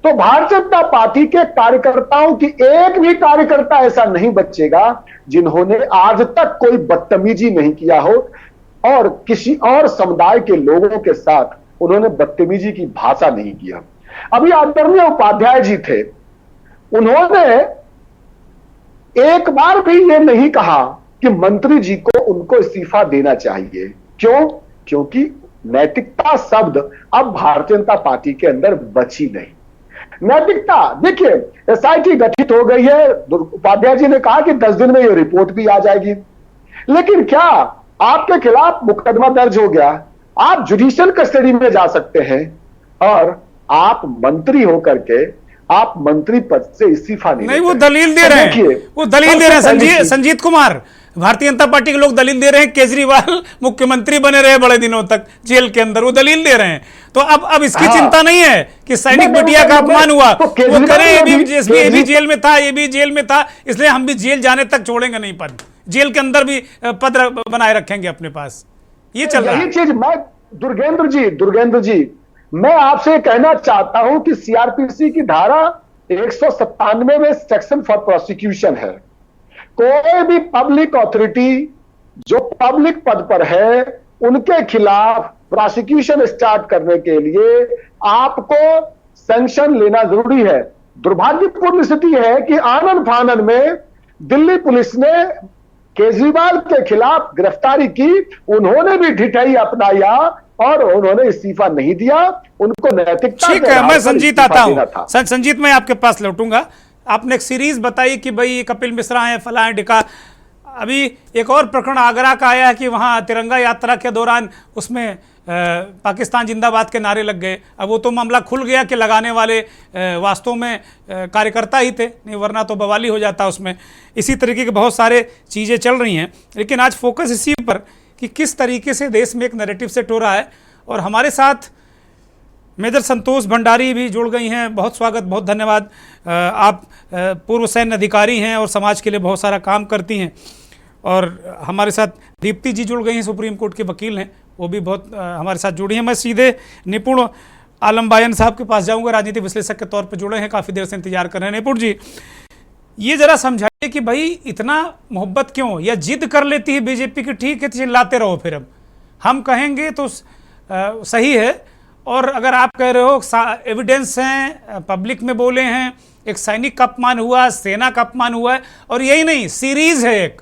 तो भारतीय जनता पार्टी के कार्यकर्ताओं की एक भी कार्यकर्ता ऐसा नहीं बचेगा जिन्होंने आज तक कोई बदतमीजी नहीं किया हो और किसी और समुदाय के लोगों के साथ उन्होंने बदतमीजी की भाषा नहीं किया। अभी आदरणीय उपाध्याय जी थे, उन्होंने एक बार भी ये नहीं कहा कि मंत्री जी को उनको इस्तीफा देना चाहिए। क्यों? क्योंकि नैतिकता शब्द अब भारतीय जनता पार्टी के अंदर बची नहीं। नैतिकता, देखिए एसआईटी गठित हो गई है, उपाध्याय जी ने कहा कि 10 दिन में ये रिपोर्ट भी आ जाएगी, लेकिन क्या आपके खिलाफ मुकदमा दर्ज हो गया, आप जुडिशियल कस्टडी में जा सकते हैं और आप मंत्री होकर के आप मंत्री पद से इस्तीफा नहीं, वो दलील दे रहे हैं, वो दलील दे रहे हैं संजीत कुमार। भारतीय जनता पार्टी के लोग दलील दे रहे हैं केजरीवाल मुख्यमंत्री बने रहे बड़े दिनों तक जेल के अंदर, वो दलील दे रहे हैं। तो अब इसकी चिंता नहीं है कि सैनिक बिटिया का अपमान हुआ, वो करें ये भी जेल में था, ये भी जेल में था, इसलिए हम भी जेल जाने तक छोड़ेंगे नहीं पद, जेल के अंदर भी पद बनाए रखेंगे अपने पास, ये चल रहा है। यही चीज मैं दुर्गेंद्र जी मैं आपसे कहना चाहता हूं कि सीआरपीसी की धारा 197 में सेक्शन फॉर प्रोसिक्यूशन है। कोई भी पब्लिक ऑथोरिटी जो पब्लिक पद पर है उनके खिलाफ प्रोसिक्यूशन स्टार्ट करने के लिए आपको सैंक्शन लेना जरूरी है। दुर्भाग्यपूर्ण स्थिति है कि आनन फानन में दिल्ली पुलिस ने केजरीवाल के खिलाफ गिरफ्तारी की, उन्होंने भी ढिठाई अपनाया और उन्होंने इस्तीफा नहीं दिया, उनको नैतिकता। ठीक है, मैं संजीत आता हूं। संजीत, मैं आपके पास लौटूंगा। आपने एक सीरीज बताई कि भाई कपिल मिश्रा है, फला है, ढिका। अभी एक और प्रकरण आगरा का आया है कि वहां तिरंगा यात्रा के दौरान उसमें पाकिस्तान जिंदाबाद के नारे लग गए। अब वो तो मामला खुल गया कि लगाने वाले वास्तव में कार्यकर्ता ही थे, नहीं वरना तो बवाली हो जाता उसमें। इसी तरीके के बहुत सारे चीज़ें चल रही हैं, लेकिन आज फोकस इसी पर कि किस तरीके से देश में एक नैरेटिव सेट हो रहा है। और हमारे साथ मेजर संतोष भंडारी भी जुड़ गई हैं, बहुत स्वागत, बहुत धन्यवाद। आप पूर्व सैन्य अधिकारी हैं और समाज के लिए बहुत सारा काम करती हैं। और हमारे साथ दीप्ति जी जुड़ गई हैं, सुप्रीम कोर्ट के वकील हैं, वो भी बहुत हमारे साथ जुड़ी हैं। मैं सीधे निपुण आलम बायन साहब के पास जाऊंगा, राजनीतिक विश्लेषक के तौर पर जुड़े हैं, काफ़ी देर से इंतजार कर रहे हैं। निपुण जी, ये जरा समझाइए कि भाई इतना मोहब्बत क्यों, या जिद कर लेती है बीजेपी की, ठीक है चिल्लाते रहो, फिर अब हम कहेंगे तो सही है, और अगर आप कह रहे हो एविडेंस हैं, पब्लिक में बोले हैं, एक सैनिक का अपमान हुआ, सेना का अपमान हुआ है, और यही नहीं सीरीज है, एक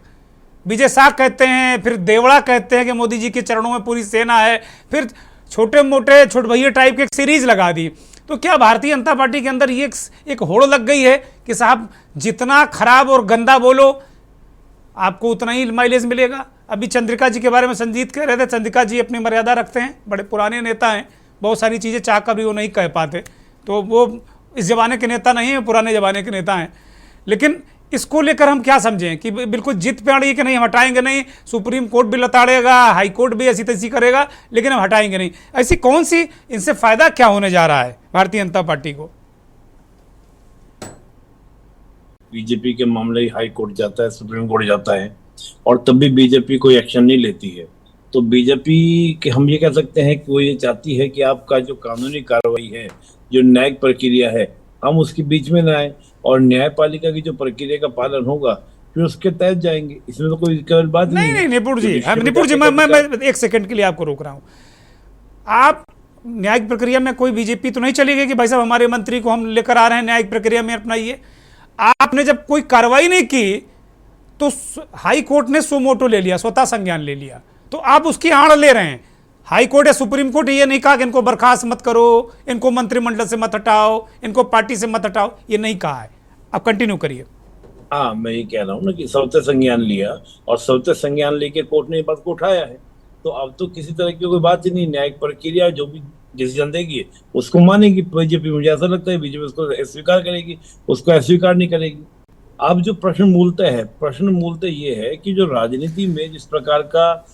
विजय शाह कहते हैं, फिर देवड़ा कहते हैं कि मोदी जी के चरणों में पूरी सेना है, फिर छोटे मोटे छोट भैया टाइप की एक सीरीज लगा दी। तो क्या भारतीय जनता पार्टी के अंदर ये एक होड़ लग गई है कि साहब जितना खराब और गंदा बोलो आपको उतना ही माइलेज मिलेगा? अभी चंद्रिका जी के बारे में संजीत कह रहे थे, चंद्रिका जी अपनी मर्यादा रखते हैं, बड़े पुराने नेता हैं, बहुत सारी चीज़ें चाह कर भी वो नहीं कह पाते, तो वो इस ज़माने के नेता नहीं हैं, पुराने ज़माने के नेता हैं। लेकिन इसको लेकर हम क्या समझें कि बिल्कुल जिद पे अड़ी कि नहीं हम हटाएंगे नहीं, सुप्रीम कोर्ट भी लताड़ेगा, हाई कोर्ट भी ऐसी तैसी करेगा, लेकिन हम हटाएंगे नहीं, ऐसी कौन सी, इनसे फायदा क्या होने जा रहा है भारतीय जनता पार्टी को? बीजेपी के मामले हाई कोर्ट जाता है, सुप्रीम कोर्ट जाता है, और तब भी बीजेपी कोई एक्शन नहीं लेती है। तो बीजेपी के हम ये कह सकते हैं कि वो ये चाहती है कि आपका जो कानूनी कार्रवाई है, जो न्यायिक प्रक्रिया है, हम उसके बीच में ना आए, और न्यायपालिका की जो प्रक्रिया का पालन होगा फिर उसके तहत जाएंगे। इसमें तो कोई बात नहीं। निपुण जी, मैं एक सेकंड के लिए आपको रोक रहा हूं। आप न्यायिक प्रक्रिया में कोई बीजेपी तो नहीं चली गई कि भाई साहब हमारे मंत्री को हम लेकर आ रहे हैं न्यायिक प्रक्रिया में अपनाइए? आपने जब कोई कार्रवाई नहीं की तो हाई कोर्ट ने सुमोटो ले लिया, स्वतः संज्ञान ले लिया, तो आप उसकी आड़ ले रहे हैं। हाई कोर्ट या सुप्रीम कोर्ट ये नहीं कहा कि इनको बर्खास्त मत करो, इनको मंत्रिमंडल से मत हटाओ, इनको पार्टी से मत हटाओ, ये नहीं कहा है। आप कंटिन्यू करिए। हाँ, मैं ये कह रहा हूँ ना कि स्वतः संज्ञान लिया, और स्वतः संज्ञान लेके कोर्ट ने बात को उठाया है, तो अब तो किसी तरह की कोई बात ही नहीं। न्यायिक प्रक्रिया जो भी डिसीजन देगी उसको मानेगी बीजेपी। मुझे ऐसा लगता है बीजेपी उसको स्वीकार करेगी, उसको अस्वीकार नहीं करेगी। अब जो प्रश्न मूलतः ये है कि जो राजनीति में जिस प्रकार का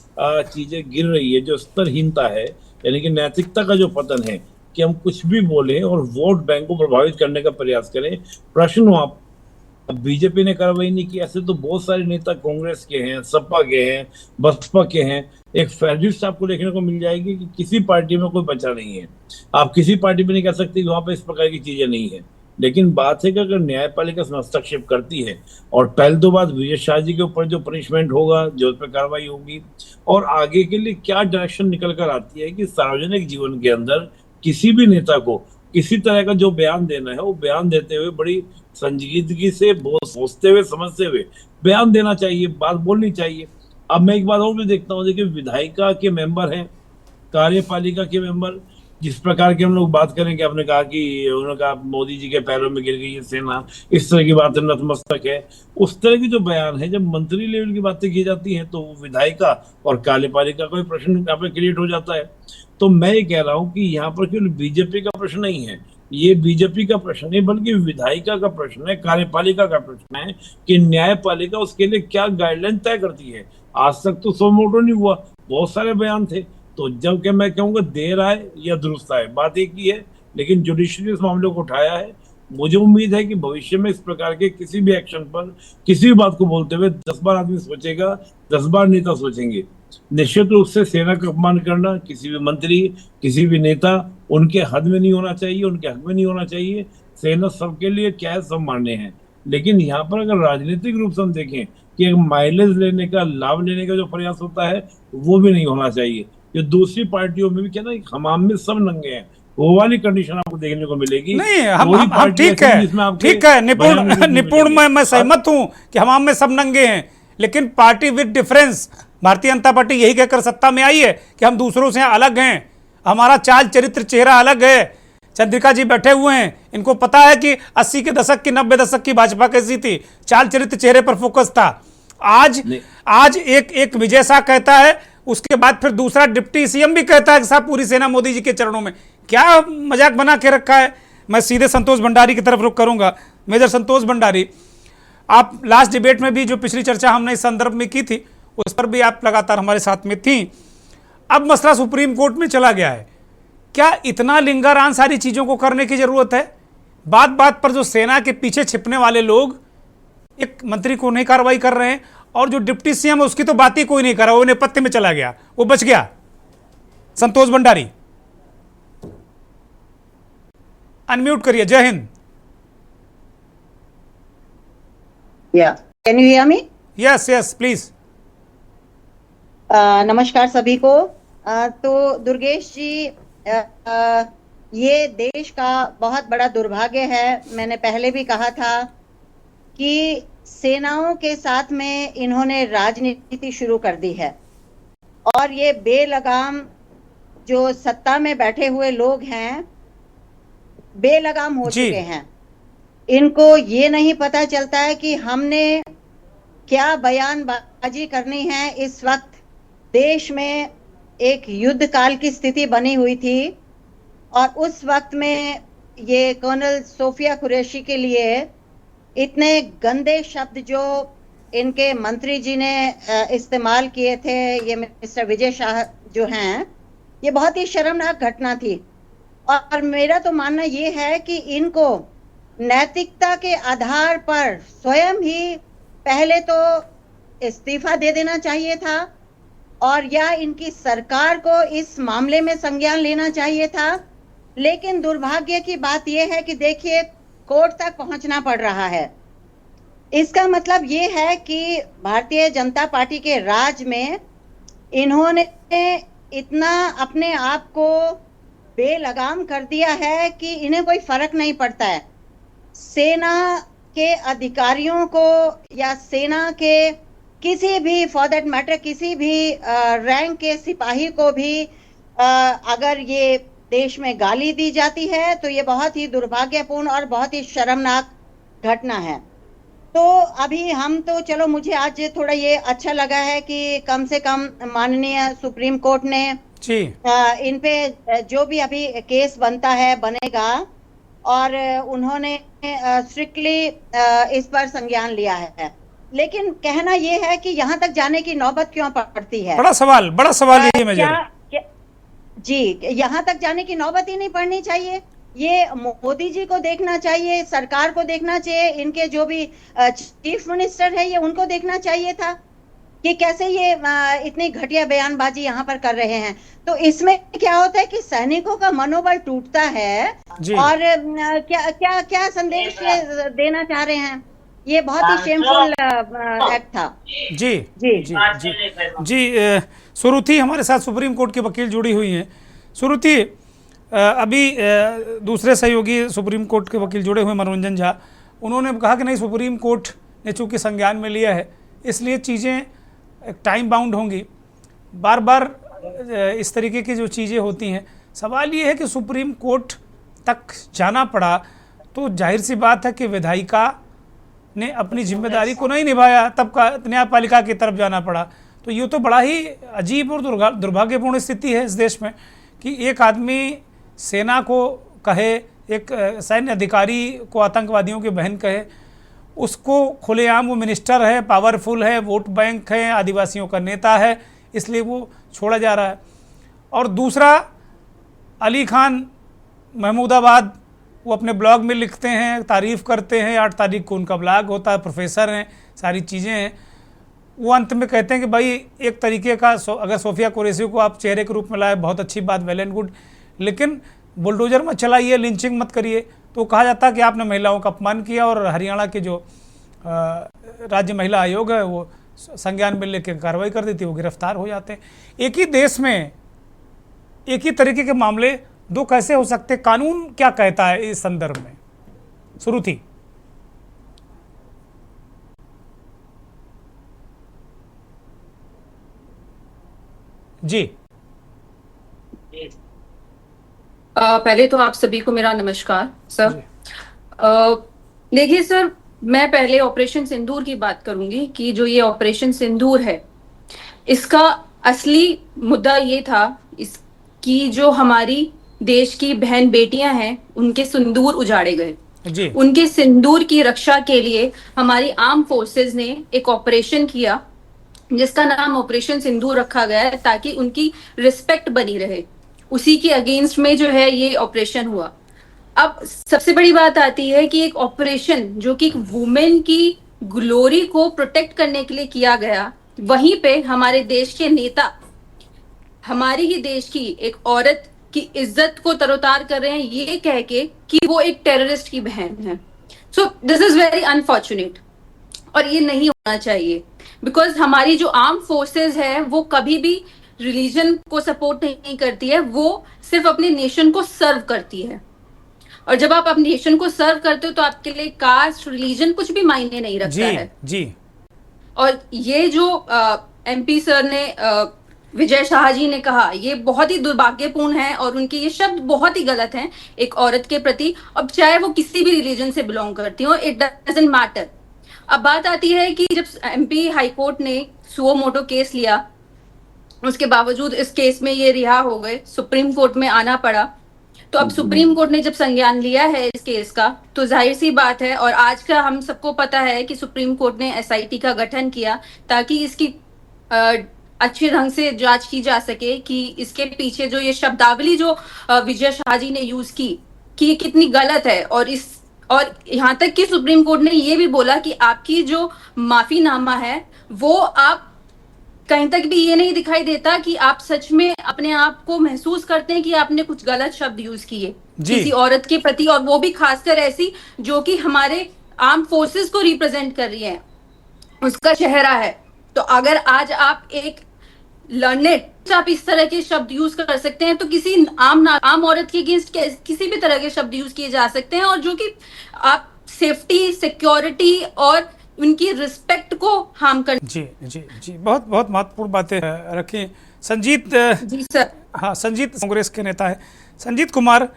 चीजें गिर रही है, जो स्तरहीनता है, यानी कि नैतिकता का जो पतन है, कि हम कुछ भी बोलें और वोट बैंक को प्रभावित करने का प्रयास करें। प्रश्न वहां बीजेपी ने कार्रवाई नहीं की, ऐसे तो बहुत सारे नेता कांग्रेस के हैं, सपा के हैं, बसपा के हैं। एक फेडरिस्ट आपको देखने को मिल जाएगी कि किसी पार्टी में कोई बचा नहीं है। आप किसी पार्टी में नहीं कह सकते वहां पर इस प्रकार की चीजें नहीं है। लेकिन बात है कि अगर न्यायपालिका हस्तक्षेप करती है, और पहले तो बात विजय शाह जी के ऊपर जो पनिशमेंट होगा, जो उस पर कार्रवाई होगी, और आगे के लिए क्या डायरेक्शन निकल कर आती है कि सार्वजनिक जीवन के अंदर किसी भी नेता को किसी तरह का जो बयान देना है, वो बयान देते हुए बड़ी संजीदगी से सोचते हुए, समझते हुए बयान देना चाहिए, बात बोलनी चाहिए। अब मैं एक बात और भी देखता हूँ, देखिए विधायिका के मेंबर हैं, कार्यपालिका के मेंबर, जिस प्रकार की हम लोग बात करें कि आपने कहा कि उन्होंने कहा मोदी जी के पैरों में गिर गई है सेना, इस तरह की बातें नतमस्तक है, उस तरह की जो बयान है, जब मंत्री लेवल की बातें की जाती हैं तो विधायिका और कार्यपालिका का प्रश्न यहाँ पे क्रिएट हो जाता है। तो मैं ये कह रहा हूँ कि यहाँ पर केवल बीजेपी का प्रश्न नहीं है, ये बीजेपी का प्रश्न नहीं बल्कि विधायिका का प्रश्न है, कार्यपालिका का प्रश्न है कि न्यायपालिका उसके लिए क्या गाइडलाइन तय करती है। आज तक तो सो मोटो नहीं हुआ, बहुत सारे बयान थे। तो जब कि मैं कहूँगा देर आए या दुरुस्त आए, बात एक ही है, लेकिन जुडिशरी इस मामले को उठाया है। मुझे उम्मीद है कि भविष्य में इस प्रकार के किसी भी एक्शन पर, किसी भी बात को बोलते हुए 10 बार आदमी सोचेगा, 10 बार नेता सोचेंगे। निश्चित रूप से सेना का अपमान करना किसी भी मंत्री, किसी भी नेता, उनके हद में नहीं होना चाहिए, उनके हक में नहीं होना चाहिए। सेना सबके लिए क्या है, सब मान्य है। लेकिन यहाँ पर अगर राजनीतिक रूप से हम देखें कि एक माइलेज लेने का, लाभ लेने का जो प्रयास होता है, वो भी नहीं होना चाहिए। जो दूसरी पार्टियों में भी क्या ना, हमाम में सब नंगे हैं, वो वाली कंडीशन आपको देखने को मिलेगी। नहीं, हम ठीक है, निपुण मैं सहमत हूं कि हमाम में सब नंगे हैं, लेकिन party with difference, Bharatiya Janata party यही कहकर सत्ता में आई है कि हम दूसरों से अलग हैं, हमारा चाल चरित्र चेहरा अलग है। चंद्रिका जी बैठे हुए हैं, इनको पता है कि 80 के दशक की, 90 दशक की भाजपा कैसी थी, चाल चरित्र चेहरे पर फोकस था। आज एक विजय शाह कहता है, उसके बाद फिर दूसरा डिप्टी सीएम भी कहता है कि साहब पूरी सेना मोदी जी के चरणों में। क्या मजाक बना के रखा है। मैं सीधे संतोष भंडारी की तरफ रुख करूंगा। मेजर संतोष भंडारी, आप लास्ट डिबेट में भी जो पिछली चर्चा हमने इस संदर्भ में की थी, उस पर भी आप लगातार हमारे साथ में थी। अब मसला सुप्रीम कोर्ट में चला गया है, क्या इतना लिंगारान सारी चीजों को करने की जरूरत है? बात बात पर जो सेना के पीछे छिपने वाले लोग एक मंत्री को नहीं कार्रवाई कर रहे हैं, और जो डिप्टी सीएम है उसकी तो बात ही कोई नहीं कर रहा, वो नेपथ्य में चला गया, वो बच गया। संतोष भंडारी अनम्यूट करिए। जय Hind. Can you hear me? Yes please. नमस्कार सभी को। तो दुर्गेश जी, ये देश का बहुत बड़ा दुर्भाग्य है। मैंने पहले भी कहा था कि सेनाओं के साथ में इन्होंने राजनीति शुरू कर दी है, और ये बेलगाम जो सत्ता में बैठे हुए लोग हैं, बेलगाम हो चुके हैं। इनको ये नहीं पता चलता है कि हमने क्या बयानबाजी करनी है। इस वक्त देश में एक युद्ध काल की स्थिति बनी हुई थी, और उस वक्त में ये कर्नल सोफिया कुरैशी के लिए इतने गंदे शब्द जो इनके मंत्री जी ने इस्तेमाल किए थे, ये मिस्टर विजय शाह जो हैं, ये बहुत ही शर्मनाक घटना थी। और मेरा तो मानना ये है कि इनको नैतिकता के आधार पर स्वयं ही पहले तो इस्तीफा दे देना चाहिए था, और या इनकी सरकार को इस मामले में संज्ञान लेना चाहिए था। लेकिन दुर्भाग्य की बात यह है कि देखिए, कोर्ट तक पहुंचना पड़ रहा है। इसका मतलब ये है कि भारतीय जनता पार्टी के राज में इन्होंने इतना अपने आप को बेलगाम कर दिया है कि इन्हें कोई फर्क नहीं पड़ता है। सेना के अधिकारियों को या सेना के किसी भी, फॉर दैट मैटर, किसी भी रैंक के सिपाही को भी अगर ये देश में गाली दी जाती है तो ये बहुत ही दुर्भाग्यपूर्ण और बहुत ही शर्मनाक घटना है। तो अभी हम तो चलो, मुझे आज थोड़ा ये अच्छा लगा है कि कम से कम माननीय सुप्रीम कोर्ट ने इन पे जो भी अभी केस बनता है बनेगा, और उन्होंने स्ट्रिक्टली इस पर संज्ञान लिया है। लेकिन कहना ये है कि यहाँ तक जाने की नौबत क्यों पड़ती है? बड़ा सवाल ये मेजर जी, यहाँ तक जाने की नौबत ही नहीं पड़नी चाहिए। ये मोदी जी को देखना चाहिए, सरकार को देखना चाहिए, इनके जो भी चीफ मिनिस्टर है ये उनको देखना चाहिए था कि कैसे ये इतनी घटिया बयानबाजी यहाँ पर कर रहे हैं। तो इसमें क्या होता है कि सैनिकों का मनोबल टूटता है, और क्या संदेश देना चाह रहे हैं? ये बहुत ही शेमफुल एक्ट था। जी सुरुथी हमारे साथ सुप्रीम कोर्ट के वकील जुड़ी हुई हैं। सुरुथि, अभी दूसरे सहयोगी सुप्रीम कोर्ट के वकील जुड़े हुए मनोरंजन झा, उन्होंने कहा कि नहीं, सुप्रीम कोर्ट ने चूंकि संज्ञान में लिया है इसलिए चीज़ें एक टाइम बाउंड होंगी। बार बार इस तरीके की जो चीज़ें होती हैं, सवाल ये है कि सुप्रीम कोर्ट तक जाना पड़ा तो जाहिर सी बात है कि विधायिका ने अपनी जिम्मेदारी को नहीं निभाया, तब न्यायपालिका की तरफ जाना पड़ा। तो ये तो बड़ा ही अजीब और दुर्भाग्यपूर्ण स्थिति है इस देश में कि एक आदमी सेना को कहे एक सैन्य अधिकारी को आतंकवादियों की बहन कहे, उसको खुलेआम, वो मिनिस्टर है, पावरफुल है, वोट बैंक है, आदिवासियों का नेता है, इसलिए वो छोड़ा जा रहा है। और दूसरा, अली खान महमूदाबाद, वो अपने ब्लॉग में लिखते हैं, तारीफ़ करते हैं, 8 तारीख को उनका ब्लॉग होता है, प्रोफेसर हैं, सारी चीज़ें हैं। वो अंत में कहते हैं कि भाई एक तरीके का अगर सोफिया कुरैशी को आप चेहरे के रूप में लाए, बहुत अच्छी बात, वेल एंड गुड, लेकिन बुलडोजर मत चलाइए, लिंचिंग मत करिए। तो कहा जाता है कि आपने महिलाओं का अपमान किया, और हरियाणा के जो राज्य महिला आयोग है वो संज्ञान में लेकर कार्रवाई कर देती है, वो गिरफ्तार हो जाते हैं। एक ही देश में एक ही तरीके के मामले दो कैसे हो सकते? कानून क्या कहता है इस संदर्भ में? श्रुति। जी। पहले तो आप सभी को मेरा नमस्कार सर। देखिए सर, मैं पहले ऑपरेशन सिंदूर की बात करूंगी कि जो ये ऑपरेशन सिंदूर है, इसका असली मुद्दा ये था इसकी जो हमारी देश की बहन बेटियां हैं, उनके सिंदूर उजाड़े गए। उनके सिंदूर की रक्षा के लिए हमारी आर्म फोर्सेस ने एक ऑपरेशन किया जिसका नाम ऑपरेशन सिंदूर रखा गया है, ताकि उनकी रिस्पेक्ट बनी रहे। उसी के अगेंस्ट में जो है ये ऑपरेशन हुआ। अब सबसे बड़ी बात आती है कि एक ऑपरेशन जो कि वुमेन की ग्लोरी को प्रोटेक्ट करने के लिए किया गया, वहीं पे हमारे देश के नेता हमारी ही देश की एक औरत की इज्जत को तरोतार कर रहे हैं, ये कह के कि वो एक टेररिस्ट की बहन है। So this is very unfortunate, और ये नहीं होना चाहिए, बिकॉज हमारी जो आर्म फोर्सेस है वो कभी भी रिलीजन को सपोर्ट नहीं करती है, वो सिर्फ अपने नेशन को सर्व करती है। और जब आप अपने नेशन को सर्व करते हो तो आपके लिए कास्ट, रिलीजन कुछ भी मायने नहीं रखता है। जी। और ये जो एमपी सर ने विजय शाह जी ने कहा, ये बहुत ही दुर्भाग्यपूर्ण है और उनके ये शब्द बहुत ही गलत हैं एक औरत के प्रति। अब चाहे वो किसी भी रिलीजन से बिलोंग करती हो, इट डजंट मैटर। अब बात आती है कि जब एमपी हाईकोर्ट ने सुओ मोटो केस लिया, उसके बावजूद इस केस में ये रिहा हो गए, सुप्रीम कोर्ट में आना पड़ा। तो अब सुप्रीम कोर्ट ने जब संज्ञान लिया है इस केस का, तो जाहिर सी बात है, और आज का हम सबको पता है कि सुप्रीम कोर्ट ने एसआईटी का गठन किया ताकि इसकी अच्छे ढंग से जांच की जा सके कि इसके पीछे जो ये शब्दावली जो विजय शाह जी ने यूज की कि ये कितनी गलत है। और यहाँ तक कि सुप्रीम कोर्ट ने ये भी बोला कि आपकी जो माफीनामा है वो आप कहीं तक भी ये नहीं दिखाई देता कि आप सच में अपने आप को महसूस करते हैं कि आपने कुछ गलत शब्द यूज किए किसी औरत के प्रति, और वो भी खासकर ऐसी जो कि हमारे आर्म फोर्सेस को रिप्रेजेंट कर रही है, उसका चेहरा है। तो अगर आज आप एक लर्नेड आप इस तरह के शब्द यूज कर सकते हैं, तो किसी आम औरत के अगेंस्ट किसी भी तरह के शब्द यूज किए जा सकते हैं, और जो कि आप सेफ्टी, सिक्योरिटी और उनकी रिस्पेक्ट को हार्म कर। जी जी जी, बहुत बहुत महत्वपूर्ण बातें रखी संजीत जी सर। हाँ, संजीत कांग्रेस के नेता है। संजीत कुमार,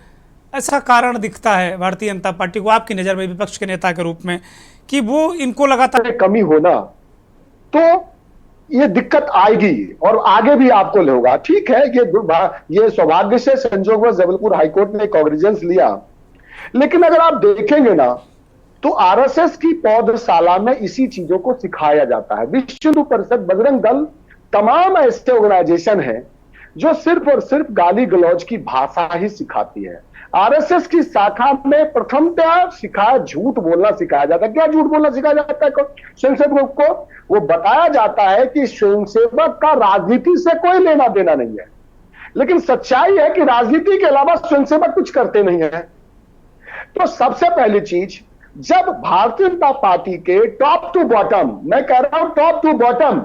ऐसा कारण दिखता है भारतीय जनता पार्टी को आपकी नज़र में विपक्ष के नेता के रूप में कि वो इनको लगातार कमी होना, तो ये दिक्कत आएगी और आगे भी आपको होगा। ठीक है, ये सौभाग्य से संजोगवश जबलपुर हाईकोर्ट ने कॉग्निजेंस लिया, लेकिन अगर आप देखेंगे ना तो आरएसएस की पौधशाला में इसी चीजों को सिखाया जाता है। विश्व हिंदू परिषद, बजरंग दल, तमाम ऐसे ऑर्गेनाइजेशन हैं जो सिर्फ और सिर्फ गाली गलौज की भाषा ही सिखाती है। आरएसएस की शाखा में प्रथमतः झूठ बोलना सिखाया जाता है। क्या झूठ बोलना सिखाया जाता है स्वयंसेवक को? वो बताया जाता है कि स्वयंसेवक का राजनीति से कोई लेना देना नहीं है, लेकिन सच्चाई है कि राजनीति के अलावा स्वयंसेवक कुछ करते नहीं है। तो सबसे पहली चीज, जब भारतीय जनता पार्टी के टॉप टू बॉटम, मैं कह रहा हूं टॉप टू बॉटम,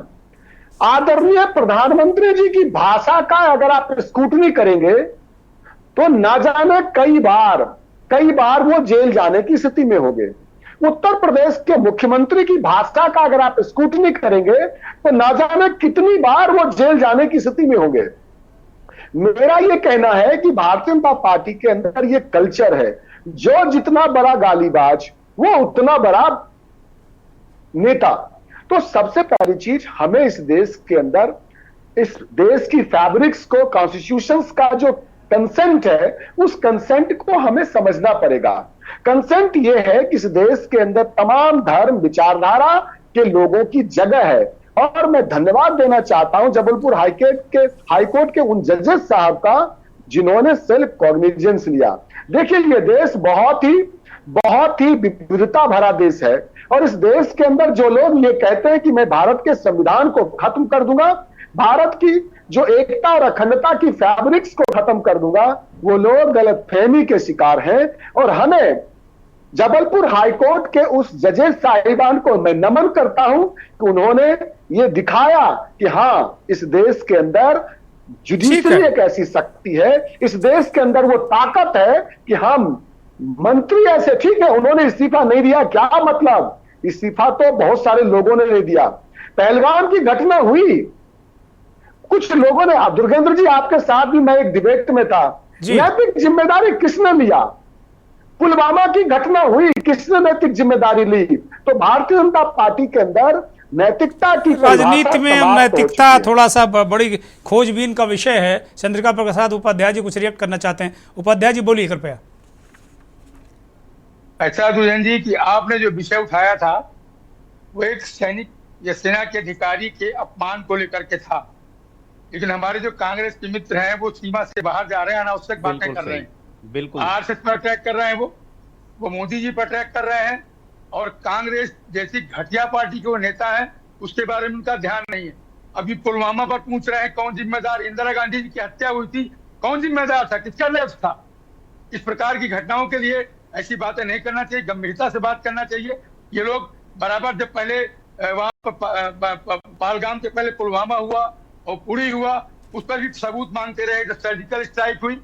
आदरणीय प्रधानमंत्री जी की भाषा का अगर आप स्क्रूटनी करेंगे तो ना जाने कई बार वो जेल जाने की स्थिति में होंगे। उत्तर प्रदेश के मुख्यमंत्री की भाषा का अगर आप स्क्रूटनी करेंगे तो ना जाने कितनी बार वो जेल जाने की स्थिति में होंगे। मेरा ये कहना है कि भारतीय जनता पार्टी के अंदर ये कल्चर है, जो जितना बड़ा गालीबाज वो उतना बड़ा नेता। तो सबसे पहली चीज, हमें इस देश के अंदर, इस देश की फैब्रिक्स को, कॉन्स्टिट्यूशंस का जो कंसेंट है, उस कंसेंट को हमें समझना पड़ेगा। कंसेंट ये है कि इस देश के अंदर तमाम धर्म विचारधारा के लोगों की जगह है। और मैं धन्यवाद देना चाहता हूं जबलपुर हाईकोर्ट के उन जजेस साहब का जिन्होंने सेल्फ कॉग्निजेंस लिया। देखिए, ये देश बहुत ही विविधता भरा देश है, और इस देश के अंदर जो लोग ये कहते हैं कि मैं भारत के संविधान को खत्म कर दूंगा, भारत की जो एकता और अखंडता की फैब्रिक्स को खत्म कर दूंगा, वो लोग गलतफहमी के शिकार हैं। और हमें जबलपुर हाईकोर्ट के उस जजेस साहिबान को मैं नमन करता हूं कि उन्होंने ये दिखाया कि हाँ, इस देश के अंदर जुडिशरी एक ऐसी शक्ति है, इस देश के अंदर वो ताकत है कि हम मंत्री ऐसे, ठीक है उन्होंने इस्तीफा नहीं दिया, क्या मतलब, इस्तीफा तो बहुत सारे लोगों ने नहीं दिया। पहलगाम की घटना हुई, कुछ लोगों ने, दुर्गेंद्र जी आपके साथ भी मैं एक डिबेट में था, नैतिक जिम्मेदारी किसने लिया? पुलवामा की घटना हुई, किसने नैतिक जिम्मेदारी ली? तो भारतीय जनता पार्टी के अंदर नैतिकता की राजनीति में नैतिकता थोड़ा सा बड़ी खोजबीन का विषय है। चंद्रिका प्रसाद उपाध्याय जी कुछ रिएक्ट करना चाहते हैं। उपाध्याय जी बोलिए कृपया। ऐसा दुर्जन जी कि आपने जो विषय उठाया था वो एक सैनिक या सेना के अधिकारी के अपमान को लेकर के था, लेकिन हमारे जो कांग्रेस के मित्र हैं वो सीमा से बाहर जा रहे हैं, अनावश्यक बातें कर रहे हैं। बिल्कुल आरएसएस पर अटैक कर रहे हैं, वो मोदी जी पर अटैक कर रहे हैं, और कांग्रेस जैसी घटिया पार्टी के वो नेता है उसके बारे में उनका ध्यान नहीं है। अभी पुलवामा पर पूछ रहे हैं कौन जिम्मेदार, इंदिरा गांधी जी की हत्या हुई थी, कौन जिम्मेदार था, किसका लेफ्ट था? इस प्रकार की घटनाओं के लिए ऐसी बातें नहीं करना चाहिए, गंभीरता से बात करना चाहिए। ये लोग बराबर, जब पहले वहां पहलगाम से पहले पुलवामा हुआ और पुरी हुआ, उस पर भी सबूत मांगते रहे, जब सर्जिकल स्ट्राइक हुई।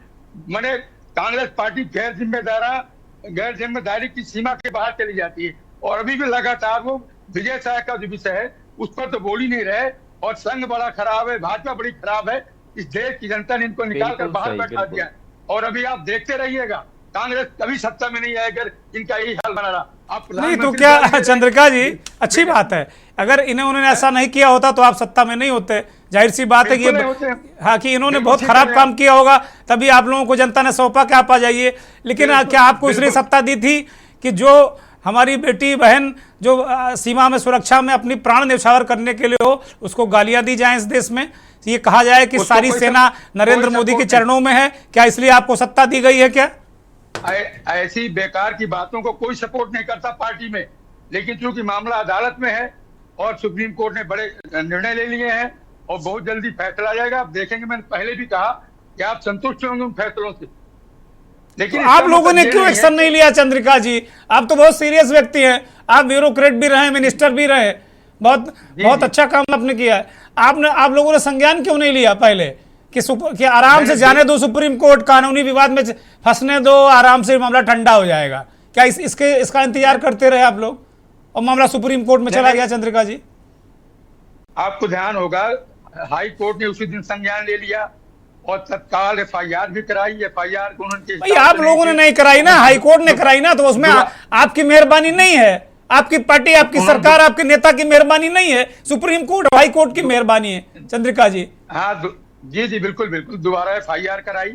मैंने कांग्रेस पार्टी गैर जिम्मेदारी की सीमा के बाहर चली जाती है, और अभी भी लगातार वो विजय शाह का जो विषय है उस पर तो बोल ही नहीं रहे। और संघ बड़ा खराब है, भाजपा बड़ी खराब है, इस देश की जनता ने इनको निकाल कर बाहर बैठा दिया है। और अभी आप देखते रहिएगा, कांग्रेस कभी सत्ता में नहीं आएगा, इनका यही हाल बना रहा। आप नहीं तो क्या चंद्रिका जी, अच्छी बात है, अगर इन्होंने ऐसा नहीं किया होता तो आप सत्ता में नहीं होते। जाहिर सी बात है कि हाँ, कि इन्होंने बहुत खराब काम किया होगा, तभी आप लोगों को जनता ने सौंपा कि आप आ जाइए। लेकिन क्या आपको इसलिए सत्ता दी थी कि जो हमारी बेटी बहन जो सीमा में सुरक्षा में अपनी प्राण न्यौछावर करने के लिए हो, उसको गालियां दी जाएं इस देश में, ये कहा जाए कि सारी सेना नरेंद्र मोदी के चरणों में है, क्या इसलिए आपको सत्ता दी गई है? क्या ऐसी बेकार की बातों को कोई सपोर्ट नहीं करता पार्टी में, लेकिन चूंकि मामला अदालत में है और सुप्रीम कोर्ट ने बड़े निर्णय ले लिए हैं और बहुत जल्दी फैसला आ जाएगा, आप देखेंगे। मैंने पहले भी कहा कि आप संतुष्ट होंगे उन फैसलों से, लेकिन तो आप लोगों ने क्यों एक्शन नहीं लिया? चंद्रिका जी, आप तो बहुत सीरियस व्यक्ति हैं, आप ब्यूरोक्रेट भी रहे, मिनिस्टर भी रहे, बहुत अच्छा काम आपने किया है। आप लोगों ने संज्ञान क्यों नहीं लिया पहले कि आराम से जाने दो सुप्रीम कोर्ट, कानूनी विवाद में फंसने दो, आराम से मामला ठंडा हो जाएगा? क्या इसका इंतजार करते रहे आप लोग और मामला सुप्रीम कोर्ट में चला गया? चंद्रिका जी, आपको ध्यान होगा हाई कोर्ट ने उसी दिन संज्ञान ले लिया और तत्काल एफआईआर भी कराई। एफआईआर को उन्होंने, भाई आप लोगों ने नहीं कराई ना, हाई कोर्ट ने कराई ना, तो उसमें आपकी मेहरबानी नहीं है, आपकी पार्टी, आपकी सरकार, आपके नेता की मेहरबानी नहीं है, सुप्रीम कोर्ट हाई कोर्ट की मेहरबानी है। चंद्रिका जी, हाँ जी बिल्कुल बिल्कुल, दोबारा एफआईआर कराई,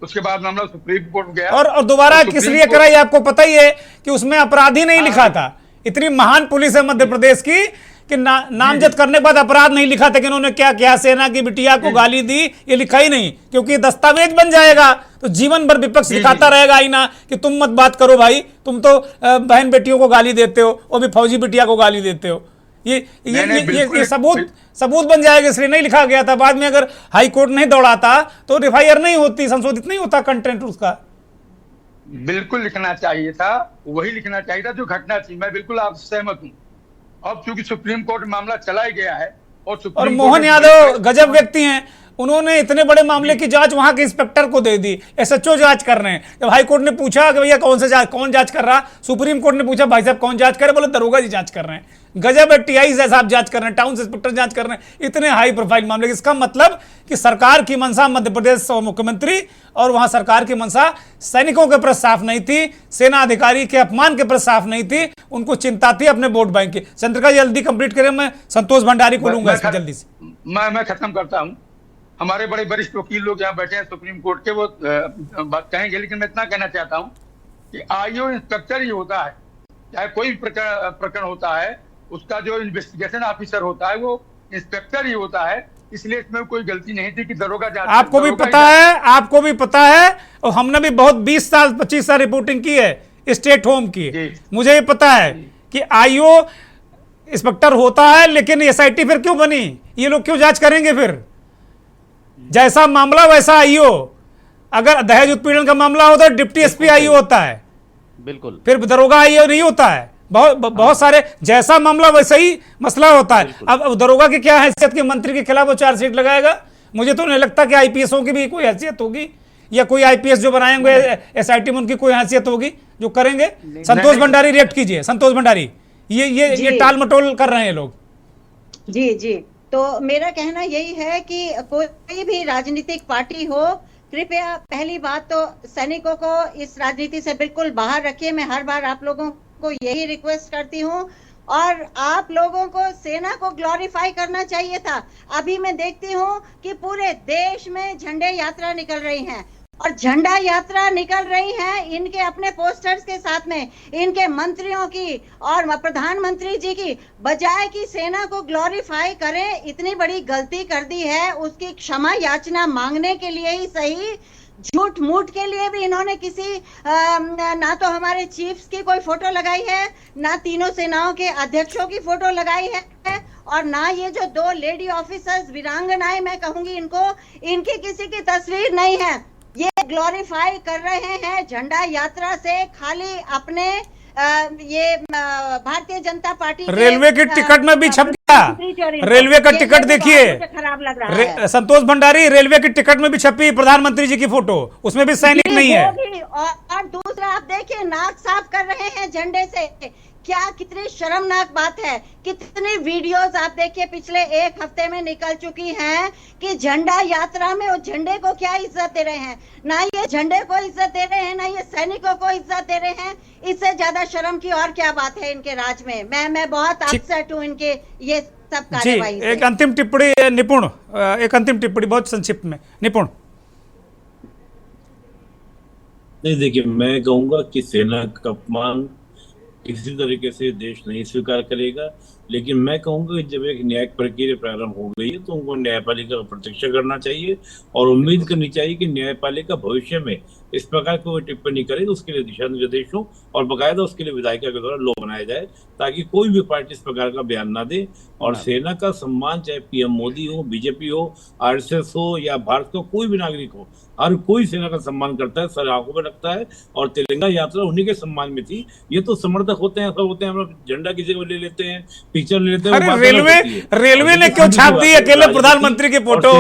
उसके बाद मामला सुप्रीम कोर्ट गया। और दोबारा किस लिए कराई आपको पता ही है कि उसमें अपराधी नहीं लिखा था। इतनी महान पुलिस है मध्य प्रदेश की कि नामजद करने के बाद अपराध नहीं लिखा था कि इन्होंने क्या किया, सेना की बिटिया को गाली दी, ये लिखा ही नहीं, क्योंकि दस्तावेज बन जाएगा तो जीवन भर विपक्ष दिखाता रहेगा आईना कि तुम मत बात करो भाई, तुम तो बहन बेटियों को गाली देते हो, वो भी फौजी बिटिया को गाली देते हो। ये सबूत बन जाएगा, इसलिए नहीं लिखा गया था। बाद में अगर हाई कोर्ट नहीं दौड़ाता तो एफआईआर नहीं होती, संशोधित नहीं होता कंटेंट उसका। बिल्कुल लिखना चाहिए था, वही लिखना चाहिए था जो घटना थी। मैं बिल्कुल आपसे सहमत हूँ। अब चूंकि सुप्रीम कोर्ट में मामला चला ही गया है और मोहन यादव गजब व्यक्ति हैं, उन्होंने इतने बड़े मामले की जांच वहां के इंस्पेक्टर को दे दी, एसएचओ जांच कर रहे हैं। जब हाई कोर्ट ने पूछा कि भैया कौन जांच कर रहा, सुप्रीम कोर्ट ने पूछा भाई साहब कौन जांच कर रहे, बोले दरोगा जी जांच कर रहे हैं। गजब है, टीआई साहब जांच कर रहे हैं, टाउन इंस्पेक्टर जांच कर रहे हैं, इतने हाई प्रोफाइल मामले। इसका मतलब कि सरकार की मंशा, मध्य प्रदेश मुख्यमंत्री और वहां सरकार की मंशा सैनिकों के प्रति साफ नहीं थी, सेना अधिकारी के अपमान के प्रति साफ नहीं थी, उनको चिंता थी अपने वोट बैंक की। चंद्रिका जल्दी कंप्लीट करें, मैं संतोष भंडारी को लूंगा इसमें जल्दी से। मैं खत्म करता हूं। हमारे बड़े वरिष्ठ वकील लोग यहाँ बैठे हैं सुप्रीम कोर्ट के, वो बात कहेंगे, लेकिन मैं इतना कहना चाहता हूँ कि आईओ इंस्पेक्टर ही होता है, चाहे कोई प्रकरण होता है, उसका जो इन्वेस्टिगेशन ऑफिसर होता है वो इंस्पेक्टर ही होता है। इसलिए इसमें कोई गलती नहीं थी कि दरोगा आपको भी पता है और हमने भी बहुत 20 साल 25 साल रिपोर्टिंग की है स्टेट होम की, मुझे ये पता है कि आईओ इंस्पेक्टर होता है, लेकिन एसआईटी फिर क्यों बनी? ये लोग क्यों जांच करेंगे? फिर जैसा मामला वैसा आईओ। अगर दहेज उत्पीड़न का मामला होता है डिप्टी एसपी आईओ होता है, बिल्कुल, फिर दरोगा आईओ नहीं होता है। बहुत सारे जैसा मामला वैसा ही मसला होता है। अब दरोगा की क्या हैसियत कि मंत्री के खिलाफ वो चार्जशीट लगाएगा? मुझे तो नहीं लगता कि आईपीएसओ की भी कोई हैसियत होगी, या कोई आईपीएस जो बनाएंगे एसआईटी में उनकी कोई हैसियत होगी जो करेंगे। संतोष भंडारी रिएक्ट कीजिए। संतोष भंडारी, ये टाल मटोल कर रहे हैं लोग। जी जी, तो मेरा कहना यही है कि कोई भी राजनीतिक पार्टी हो, कृपया पहली बात तो सैनिकों को इस राजनीति से बिल्कुल बाहर रखिए। मैं हर बार आप लोगों को यही रिक्वेस्ट करती हूँ, और आप लोगों को सेना को ग्लोरीफाई करना चाहिए था। अभी मैं देखती हूँ कि पूरे देश में झंडे यात्रा निकल रही हैं, और झंडा यात्रा निकल रही है इनके अपने पोस्टर्स के साथ में, इनके मंत्रियों की और प्रधानमंत्री जी की, बजाय कि सेना को ग्लोरीफाई करें। इतनी बड़ी गलती कर दी है, उसकी क्षमा याचना मांगने के लिए ही सही, झूठ मूठ के लिए भी इन्होंने किसी ना तो हमारे चीफ्स की कोई फोटो लगाई है, ना तीनों सेनाओं के अध्यक्षों की फोटो लगाई है, और ना ये जो 2 लेडी ऑफिसर्स वीरांगनाएं मैं कहूंगी इनको, इनकी किसी की तस्वीर नहीं है। ये ग्लोरीफाई कर रहे हैं झंडा यात्रा से खाली अपने ये भारतीय जनता पार्टी रेलवे के टिकट में भी छप गया। रेलवे का टिकट देखिए, खराब लग रहा है। संतोष भंडारी, रेलवे के टिकट में भी छपी प्रधानमंत्री जी की फोटो, उसमें भी सैनिक नहीं है। और दूसरा आप देखिए, नाक साफ कर रहे हैं झंडे से। क्या कितनी शर्मनाक बात है। कितनी वीडियोस आप देखिए पिछले 1 हफ्ते में निकल चुकी हैं कि झंडा यात्रा में वो झंडे को क्या इज्जत दे रहे हैं। ना ये झंडे को इज्जत दे रहे हैं, ना ये सैनिकों को इज्जत दे रहे हैं। इससे ज्यादा शर्म की और क्या बात है इनके राज में। मैं बहुत अपसेट हूँ इनके ये सब कार्यवाही से। एक अंतिम टिप्पणी निपुण, एक अंतिम टिप्पणी बहुत संक्षिप्त में निपुण। नहीं, देखिए, मैं कहूंगा कि सेना का अपमान किसी तरीके से देश नहीं स्वीकार करेगा, लेकिन मैं कहूंगा कि जब एक न्यायिक प्रक्रिया प्रारंभ हो गई है तो उनको न्यायपालिका का प्रतीक्षा करना चाहिए और उम्मीद करनी चाहिए कि न्यायपालिका भविष्य में इस प्रकार की कोई टिप्पणी करे तो उसके लिए दिशा निर्देश हो और बकायदा उसके लिए विधायिका के द्वारा लॉ बनाया जाए, ताकि कोई भी पार्टी इस प्रकार का बयान ना दे। और सेना का सम्मान, चाहे पीएम मोदी हो, बीजेपी हो, आरएसएस हो या भारत का कोई भी नागरिक हो, हर कोई सेना का सम्मान करता है, सर आंखों में रखता है। और तिरंगा यात्रा उन्हीं के सम्मान में थी। ये तो समर्थक होते हैं, सब होते हैं, हम झंडा किसी को ले लेते हैं, पिक्चर ले लेते हैं। रेलवे ने क्यों छाप दी अकेले प्रधानमंत्री की फोटो?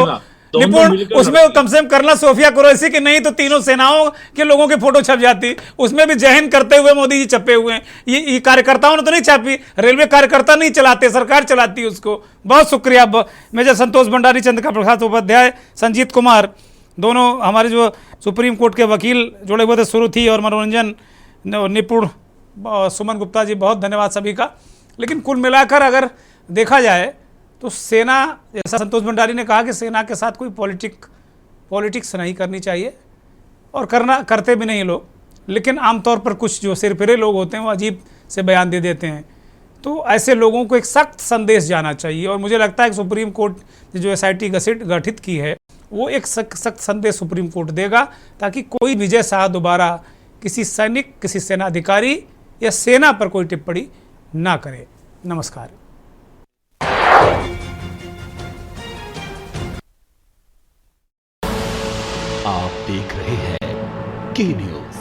निपुण, उसमें कम से कम करना सोफिया कुरैशी की नहीं तो तीनों सेनाओं के लोगों की फोटो छप जाती। उसमें भी जय हिंद करते हुए मोदी जी छपे हुए हैं। ये कार्यकर्ताओं ने तो नहीं छापी, रेलवे कार्यकर्ता नहीं चलाते, सरकार चलाती है उसको। बहुत शुक्रिया मेजर संतोष भंडारी, चंद्रिका प्रसाद उपाध्याय, संजीत कुमार, दोनों हमारे जो सुप्रीम कोर्ट के वकील जुड़े हुए थे, सुरुथी और मनोरंजन, निपुण, सुमन गुप्ता जी, बहुत धन्यवाद सभी का। लेकिन कुल मिलाकर अगर देखा जाए तो सेना, जैसा संतोष भंडारी ने कहा कि सेना के साथ कोई पॉलिटिक्स नहीं करनी चाहिए, और करते भी नहीं लोग। लेकिन आमतौर पर कुछ जो सिरफिरे लोग होते हैं वो अजीब से बयान दे देते हैं। तो ऐसे लोगों को एक सख्त संदेश जाना चाहिए, और मुझे लगता है कि सुप्रीम कोर्ट ने जो एसआईटी गठित की है वो एक सख्त संदेश सुप्रीम कोर्ट देगा, ताकि कोई विजय शाह दोबारा किसी सैनिक, किसी सेनाधिकारी या सेना पर कोई टिप्पणी ना करे। नमस्कार। आप देख रहे हैं के न्यूज़,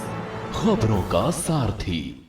खबरों का सारथी।